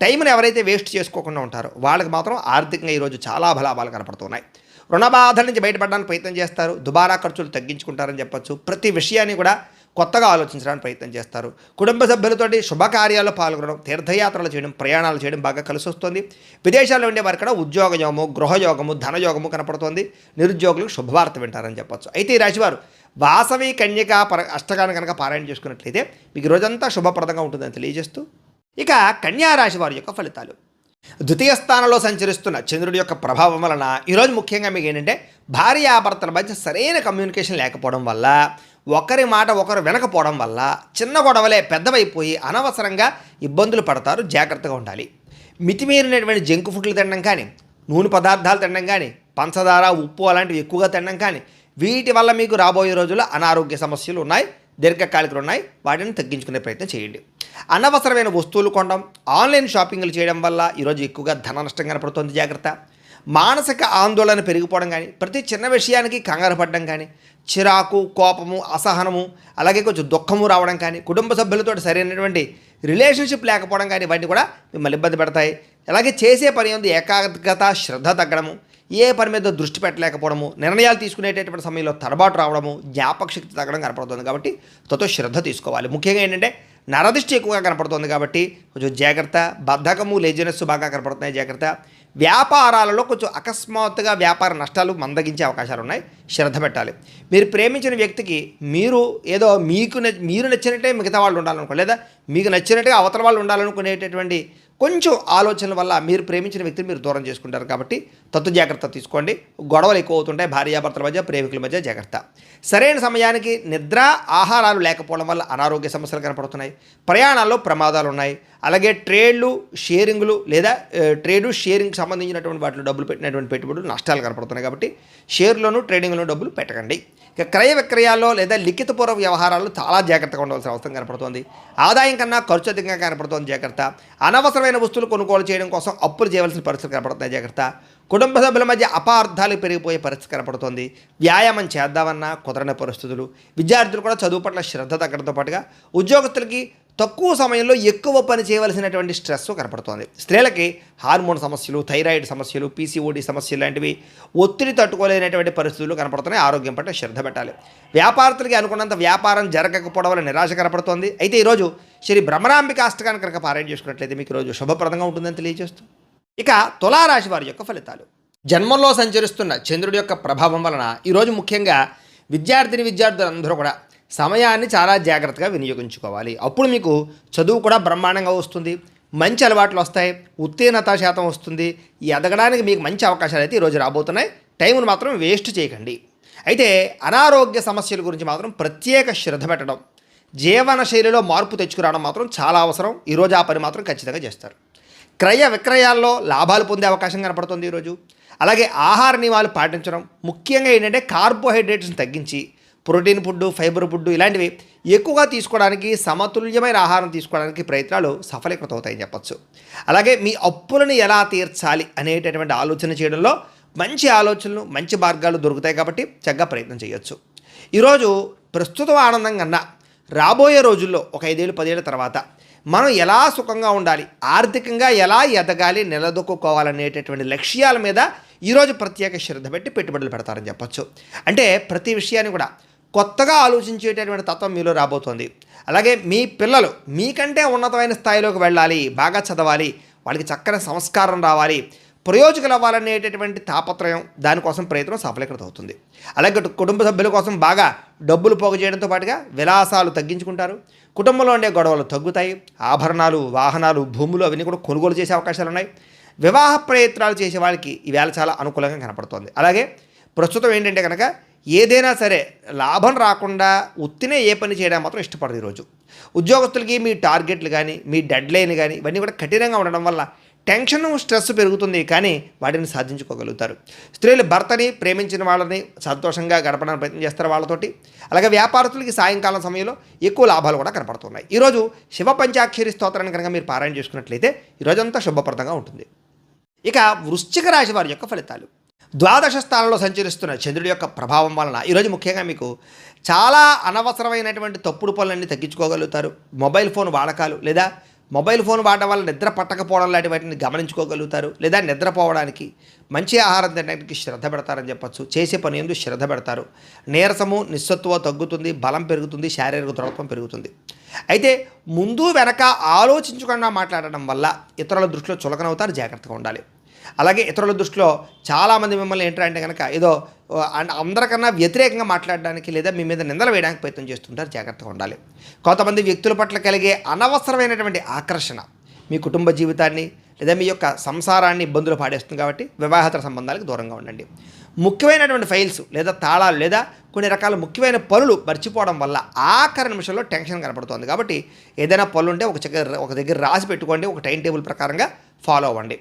టైంని ఎవరైతే వేస్ట్ చేసుకోకుండా ఉంటారో వాళ్ళకి మాత్రం ఆర్థికంగా ఈరోజు చాలా లాభాలు కనపడుతున్నాయి. రుణ బాధల నుంచి బయటపడడానికి ప్రయత్నం చేస్తారు. దుబారా ఖర్చులు తగ్గించుకుంటారని చెప్పొచ్చు. ప్రతి విషయాన్ని కూడా కొత్తగా ఆలోచించడానికి ప్రయత్నం చేస్తారు. కుటుంబ సభ్యులతోటి శుభకార్యాల్లో పాల్గొనడం, తీర్థయాత్రలు చేయడం, ప్రయాణాలు చేయడం బాగా కలిసి వస్తుంది. విదేశాల్లో ఉండే వారికి కూడా ఉద్యోగయోగము, గృహయోగము, ధనయోగము కనపడుతోంది. నిరుద్యోగులకు శుభవార్త వింటారని చెప్పొచ్చు. అయితే ఈ రాశివారు వాసవి కన్యక అష్టకాన్ని కనుక పారాయణ చేసుకున్నట్లయితే మీకు రోజంతా శుభప్రదంగా ఉంటుందని తెలియజేస్తూ ఇక కన్యారాశి వారి యొక్క ఫలితాలు. ద్వితీయ స్థానంలో సంచరిస్తున్న చంద్రుడి యొక్క ప్రభావం వలన ఈరోజు ముఖ్యంగా మీకు ఏంటంటే భార్యాభర్తల మధ్య సరైన కమ్యూనికేషన్ లేకపోవడం వల్ల, ఒకరి మాట ఒకరు వినకపోవడం వల్ల చిన్న గొడవలే పెద్దవైపోయి అనవసరంగా ఇబ్బందులు పడతారు. జాగ్రత్తగా ఉండాలి. మితిమీరినటువంటి జంక్ ఫుడ్లు తినడం కానీ, నూనె పదార్థాలు తినడం కానీ, పంచదార, ఉప్పు అలాంటివి ఎక్కువగా తినడం కానీ వీటి వల్ల మీకు రాబోయే రోజుల్లో అనారోగ్య సమస్యలు ఉన్నాయి, దీర్ఘకాలికలు ఉన్నాయి. వాటిని తగ్గించుకునే ప్రయత్నం చేయండి. అనవసరమైన వస్తువులు కొనడం, ఆన్లైన్ షాపింగ్లు చేయడం వల్ల ఈరోజు ఎక్కువగా ధన నష్టం కనపడుతుంది. జాగ్రత్త. మానసిక ఆందోళన పెరిగిపోవడం కానీ, ప్రతి చిన్న విషయానికి కంగారు పడడం కానీ, చిరాకు, కోపము, అసహనము, అలాగే కొంచెం దుఃఖము రావడం కానీ, కుటుంబ సభ్యులతో సరైనటువంటి రిలేషన్షిప్ లేకపోవడం కానీ ఇవన్నీ కూడా మిమ్మల్ని ఇబ్బంది పెడతాయి. అలాగే చేసే పని ఉంది ఏకాగ్రత, శ్రద్ధ తగ్గడము, ఏ పని మీద దృష్టి పెట్టలేకపోవడము, నిర్ణయాలు తీసుకునేటటువంటి సమయంలో తడబాటు రావడము, జ్ఞాపక శక్తి తగ్గడం కనపడుతుంది. కాబట్టి తతో శ్రద్ధ తీసుకోవాలి. ముఖ్యంగా ఏంటంటే నరదృష్టి ఎక్కువగా కనపడుతుంది. కాబట్టి కొంచెం జాగ్రత్త. బద్ధకము, లేజినెస్ బాగా కనపడుతున్నాయి. జాగ్రత్త. వ్యాపారాలలో కొంచెం అకస్మాత్తుగా వ్యాపార నష్టాలు మందగించే అవకాశాలు ఉన్నాయి. శ్రద్ధ పెట్టాలి. మీరు ప్రేమించిన వ్యక్తికి మీరు ఏదో మీరు నచ్చినట్టే మిగతా వాళ్ళు ఉండాలనుకో, లేదా మీకు నచ్చినట్టుగా అవతల వాళ్ళు ఉండాలనుకునేటటువంటి కొంచెం ఆలోచనల వల్ల మీరు ప్రేమించిన వ్యక్తిని మీరు దూరం చేసుకుంటారు. కాబట్టి తత్తు జాగ్రత్త తీసుకోండి. గొడవలు ఎక్కువ అవుతుంటాయి భార్యాభర్తల మధ్య, ప్రేమికుల మధ్య. జాగ్రత్త. సరైన సమయానికి నిద్ర, ఆహారాలు లేకపోవడం వల్ల అనారోగ్య సమస్యలు కనపడుతున్నాయి. ప్రయాణాల్లో ప్రమాదాలు ఉన్నాయి. అలాగే ట్రేడ్లు, షేరింగ్లు లేదా షేరింగ్ సంబంధించినటువంటి వాటిలో డబ్బులు పెట్టినటువంటి పెట్టుబడులు నష్టాలు కనపడుతున్నాయి. కాబట్టి షేర్లోను, ట్రేడింగ్లోనూ డబ్బులు పెట్టకండి. ఇక క్రయ విక్రయాల్లో లేదా లిఖితపూర్వక వ్యవహారాల్లో చాలా జాగ్రత్తగా ఉండవలసిన అవసరం కనపడుతోంది. ఆదాయం కన్నా ఖర్చు అధికంగా కనపడుతోంది, జాగ్రత్త. అనవసరమైన వస్తువులు కొనుగోలు చేయడం కోసం అప్పులు చేయవలసిన పరిస్థితులు కనపడుతున్నాయి, జాగ్రత్త. కుటుంబ సభ్యుల మధ్య అపార్థాలు పెరిగిపోయే పరిస్థితి కనపడుతోంది. వ్యాయామం చేద్దామన్నా కుదరని పరిస్థితులు. విద్యార్థులు కూడా చదువు పట్ల శ్రద్ధ తగ్గడంతో పాటుగా ఉద్యోగస్తులకి తక్కువ సమయంలో ఎక్కువ పని చేయవలసినటువంటి స్ట్రెస్ కనపడుతోంది. స్త్రీలకి హార్మోన్ సమస్యలు, థైరాయిడ్ సమస్యలు, పీసీఓడి సమస్యలు లాంటివి ఒత్తిడి తట్టుకోలేనటువంటి పరిస్థితులు కనపడుతున్నాయి. ఆరోగ్యం పట్ల శ్రద్ధ పెట్టాలి. వ్యాపారస్తులకి అనుకున్నంత వ్యాపారం జరగకపోవడం వల్ల నిరాశ కనపడుతోంది. అయితే ఈరోజు శ్రీ భ్రమరాంబిక అష్టకాన్ని కనుక పారాయణ చేసుకున్నట్లయితే మీకు ఈరోజు శుభప్రదంగా ఉంటుందని తెలియజేస్తూ ఇక తులారాశి వారి యొక్క ఫలితాలు. జన్మంలో సంచరిస్తున్న చంద్రుడి యొక్క ప్రభావం వలన ఈరోజు ముఖ్యంగా విద్యార్థులందరూ కూడా సమయాన్ని చాలా జాగ్రత్తగా వినియోగించుకోవాలి. అప్పుడు మీకు చదువు కూడా బ్రహ్మాండంగా వస్తుంది, మంచి అలవాట్లు వస్తాయి, ఉత్తీర్ణత శాతం వస్తుంది. ఈ ఎదగడానికి మీకు మంచి అవకాశాలు అయితే ఈరోజు రాబోతున్నాయి. టైంను మాత్రం వేస్ట్ చేయకండి. అయితే అనారోగ్య సమస్యల గురించి మాత్రం ప్రత్యేక శ్రద్ధ పెట్టడం, జీవన శైలిలో మార్పు తెచ్చుకురావడం మాత్రం చాలా అవసరం. ఈరోజు ఆ పని మాత్రం ఖచ్చితంగా చేస్తారు. క్రయ విక్రయాల్లో లాభాలు పొందే అవకాశం కనపడుతుంది ఈరోజు. అలాగే ఆహార నియమాలు పాటించడం, ముఖ్యంగా ఏంటంటే కార్బోహైడ్రేట్స్ని తగ్గించి ప్రోటీన్ ఫుడ్, ఫైబర్ ఫుడ్ ఇలాంటివి ఎక్కువగా తీసుకోవడానికి, సమతుల్యమైన ఆహారం తీసుకోవడానికి ప్రయత్నాలు సఫలీకృతం అవుతాయని చెప్పచ్చు. అలాగే మీ అప్పులను ఎలా తీర్చాలి అనేటటువంటి ఆలోచన చేయడంలో మంచి ఆలోచనలు, మంచి మార్గాలు దొరుకుతాయి కాబట్టి చక్కగా ప్రయత్నం చేయొచ్చు. ఈరోజు ప్రస్తుతం ఆనందం కన్నా రాబోయే రోజుల్లో ఒక 5 ఏళ్ళు 10 ఏళ్ళ తర్వాత మనం ఎలా సుఖంగా ఉండాలి, ఆర్థికంగా ఎలా ఎదగాలి, నిలదొక్కుకోవాలనేటటువంటి లక్ష్యాల మీద ఈరోజు ప్రత్యేక శ్రద్ధ పెట్టి పెట్టుబడులు పెడతారని చెప్పచ్చు. అంటే ప్రతి విషయాన్ని కూడా కొత్తగా ఆలోచించేటటువంటి తత్వం మీలో రాబోతోంది. అలాగే మీ పిల్లలు మీకంటే ఉన్నతమైన స్థాయిలోకి వెళ్ళాలి, బాగా చదవాలి, వాళ్ళకి చక్కని సంస్కారం రావాలి, ప్రయోజకులు అవ్వాలనేటటువంటి తాపత్రయం, దానికోసం ప్రయత్నం సఫలీకృతం అవుతుంది. అలాగే కుటుంబ సభ్యుల కోసం బాగా డబ్బులు పోగు చేయడంతో పాటుగా విలాసాలు తగ్గించుకుంటారు. కుటుంబంలో ఉండే గొడవలు తగ్గుతాయి. ఆభరణాలు, వాహనాలు, భూములు అవన్నీ కూడా కొనుగోలు చేసే అవకాశాలు ఉన్నాయి. వివాహ ప్రయత్నాలు చేసే వాళ్ళకి ఈవేళ చాలా అనుకూలంగా కనపడుతోంది. అలాగే ప్రస్తుతం ఏంటంటే కనుక ఏదైనా సరే లాభం రాకుండా ఉత్తినే ఏ పని చేయడం మాత్రం ఇష్టపడదు ఈరోజు. ఉద్యోగస్తులకి మీ టార్గెట్లు కానీ, మీ డెడ్ లైన్ కానీ ఇవన్నీ కూడా కఠినంగా ఉండడం వల్ల టెన్షన్, స్ట్రెస్ పెరుగుతుంది, కానీ వాటిని సాధించుకోగలుగుతారు. స్త్రీలు భర్తని, ప్రేమించిన వాళ్ళని సంతోషంగా గడపడానికి ప్రయత్నం చేస్తారు వాళ్ళతోటి. అలాగే వ్యాపారస్తులకి సాయంకాలం సమయంలో ఎక్కువ లాభాలు కూడా కనపడుతున్నాయి. ఈరోజు శివ పంచాక్షరి స్తోత్రాన్ని కనుక మీరు పారాయణ చేసుకున్నట్లయితే ఈరోజంతా శుభప్రదంగా ఉంటుంది. ఇక వృశ్చిక రాశి వారి యొక్క ఫలితాలు. ద్వాదశ స్థానంలో సంచరిస్తున్న చంద్రుడి యొక్క ప్రభావం వలన ఈరోజు ముఖ్యంగా మీకు చాలా అనవసరమైనటువంటి తప్పుడు పనులన్నీ తగ్గించుకోగలుగుతారు. మొబైల్ ఫోన్ వాడకాలు లేదా మొబైల్ ఫోన్ వాడడం వల్ల నిద్ర పట్టకపోవడం లాంటి వాటిని గమనించుకోగలుగుతారు. లేదా నిద్రపోవడానికి, మంచి ఆహారం తినడానికి శ్రద్ధ పెడతారని చెప్పచ్చు. చేసే పని ఎందుకు శ్రద్ధ పెడతారు. నీరసము, నిస్సత్తువ తగ్గుతుంది, బలం పెరుగుతుంది, శారీరక దృఢత్వం పెరుగుతుంది. అయితే ముందు వెనక ఆలోచించకుండా మాట్లాడడం వల్ల ఇతరుల దృష్టిలో చులకనవుతారు, జాగ్రత్తగా ఉండాలి. అలాగే ఇతరుల దృష్టిలో చాలామంది మిమ్మల్ని ఏంటంటే కనుక ఏదో అందరికన్నా వ్యతిరేకంగా మాట్లాడడానికి లేదా మీ మీద నిందలు వేయడానికి ప్రయత్నం చేస్తుంటారు, జాగ్రత్తగా ఉండాలి. కొంతమంది వ్యక్తుల పట్ల కలిగే అనవసరమైనటువంటి ఆకర్షణ మీ కుటుంబ జీవితాన్ని లేదా మీ యొక్క సంసారాన్ని ఇబ్బందులు పాడేస్తుంది కాబట్టి వివాహేతర సంబంధాలకు దూరంగా ఉండండి. ముఖ్యమైనటువంటి ఫైల్స్ లేదా తాళాలు లేదా కొన్ని రకాల ముఖ్యమైన పనులు మర్చిపోవడం వల్ల ఆఖరి నిమిషంలో టెన్షన్ కనపడుతుంది. కాబట్టి ఏదైనా పనులు ఉంటే ఒక దగ్గర రాసి పెట్టుకోండి, ఒక టైం టేబుల్ ప్రకారంగా ఫాలో అవ్వండి.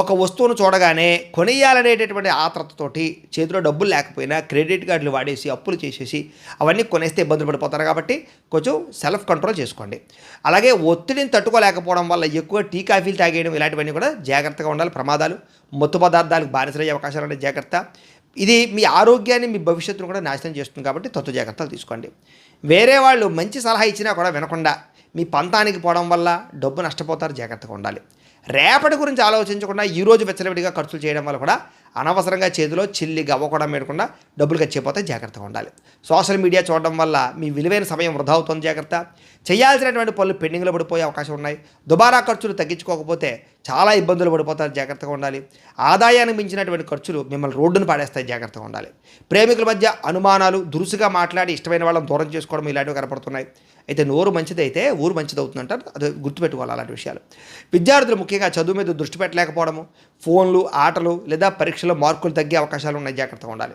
ఒక వస్తువును చూడగానే కొనేయాలనేటటువంటి ఆత్రతతోటి చేతిలో డబ్బులు లేకపోయినా క్రెడిట్ కార్డులు వాడేసి అప్పులు చేసేసి అవన్నీ కొనేస్తే ఇబ్బందులు పడిపోతారు. కాబట్టి కొంచెం సెల్ఫ్ కంట్రోల్ చేసుకోండి. అలాగే ఒత్తిడిని తట్టుకోలేకపోవడం వల్ల ఎక్కువ టీ కాఫీలు తాగేయడం ఇలాంటివన్నీ కూడా జాగ్రత్తగా ఉండాలి. ప్రమాదాలు, మత్తు పదార్థాలకు బానిసలయ్యే అవకాశాలు ఉండే జాగ్రత్త. ఇది మీ ఆరోగ్యాన్ని, మీ భవిష్యత్తును కూడా నాశనం చేస్తుంది. కాబట్టి తత్వ జాగ్రత్తలు తీసుకోండి. వేరే వాళ్ళు మంచి సలహా ఇచ్చినా కూడా వినకుండా మీ పంతానికి పోవడం వల్ల డబ్బు నష్టపోతారు, జాగ్రత్తగా ఉండాలి. రేపటి గురించి ఆలోచించకుండా ఈరోజు వెచ్చలవిడిగా ఖర్చులు చేయడం వల్ల కూడా అనవసరంగా చేతిలో చిల్లి గవ్వ కూడా మేడకుండా డబ్బులు ఖర్చయిపోతే జాగ్రత్తగా ఉండాలి. సోషల్ మీడియా చూడడం వల్ల మీ విలువైన సమయం వృధా అవుతుంది, జాగ్రత్త. చేయాల్సినటువంటి పనులు పెండింగ్లో పడిపోయే అవకాశం ఉన్నాయి. దుబారా ఖర్చులు తగ్గించుకోకపోతే చాలా ఇబ్బందులు పడిపోతారు, జాగ్రత్తగా ఉండాలి. ఆదాయానికి మించినటువంటి ఖర్చులు మిమ్మల్ని రోడ్డును పాడేస్తాయి, జాగ్రత్తగా ఉండాలి. ప్రేమికుల మధ్య అనుమానాలు, దురుసుగా మాట్లాడి ఇష్టమైన వాళ్ళని దూరం చేసుకోవడం ఇలాంటివి కనపడుతున్నాయి. అయితే నోరు మంచిదైతే ఊరు మంచిది అవుతుందంటారు, అది గుర్తుపెట్టుకోవాలి అలాంటి విషయాలు. విద్యార్థులు ముఖ్యంగా చదువు మీద దృష్టి పెట్టలేకపోవడము, ఫోన్లు, ఆటలు లేదా పరీక్ష పరీక్షలో మార్కులు తగ్గే అవకాశాలు ఉన్నాయి, జాగ్రత్తగా ఉండాలి.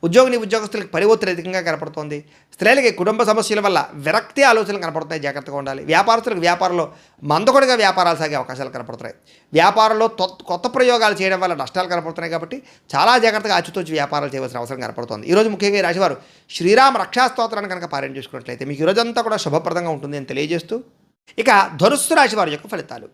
ఉద్యోగస్తులకు పని ఒత్తిడి అధికంగా కనపడుతోంది. స్త్రీలకి కుటుంబ సమస్యల వల్ల విరక్తి ఆలోచనలు కనపడుతున్నాయి, జాగ్రత్తగా ఉండాలి. వ్యాపారస్తులకు వ్యాపారంలో మందకొడిగా వ్యాపారాలు సాగే అవకాశాలు కనపడుతున్నాయి. వ్యాపారంలో కొత్త ప్రయోగాలు చేయడం వల్ల నష్టాలు కనపడుతున్నాయి కాబట్టి చాలా జాగ్రత్తగా ఆచితూచి వ్యాపారాలు చేయవలసిన అవసరం కనపడుతోంది. ఈరోజు ముఖ్యంగా ఈ రాశివారు శ్రీరామ రక్షా స్తోత్రాన్ని కనుక పారాయణ చేసుకున్నట్లయితే మీకు ఈరోజంతా కూడా శుభప్రదంగా ఉంటుంది అని తెలియజేస్తూ, ఇక ధనుస్సు రాశి వారి యొక్క ఫలితాలు.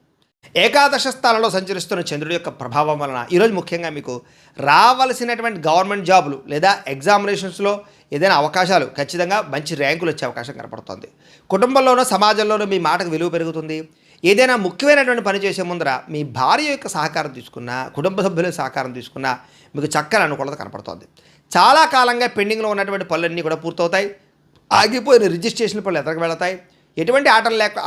ఏకాదశ స్థానంలో సంచరిస్తున్న చంద్రుడి యొక్క ప్రభావం వలన ఈరోజు ముఖ్యంగా మీకు రావాల్సినటువంటి గవర్నమెంట్ జాబులు లేదా ఎగ్జామినేషన్స్లో ఏదైనా అవకాశాలు, ఖచ్చితంగా మంచి ర్యాంకులు వచ్చే అవకాశం కనపడుతుంది. కుటుంబంలోనూ సమాజంలోనూ మీ మాటకు విలువ పెరుగుతుంది. ఏదైనా ముఖ్యమైనటువంటి పని చేసే ముందర మీ భార్య యొక్క సహకారం తీసుకున్నా, కుటుంబ సభ్యుల సహకారం తీసుకున్నా మీకు చక్కని అనుకూలత కనపడుతుంది. చాలా కాలంగా పెండింగ్లో ఉన్నటువంటి పనులన్నీ కూడా పూర్తవుతాయి. ఆగిపోయిన రిజిస్ట్రేషన్ పనులు ఎదరికి వెళతాయి. ఎటువంటి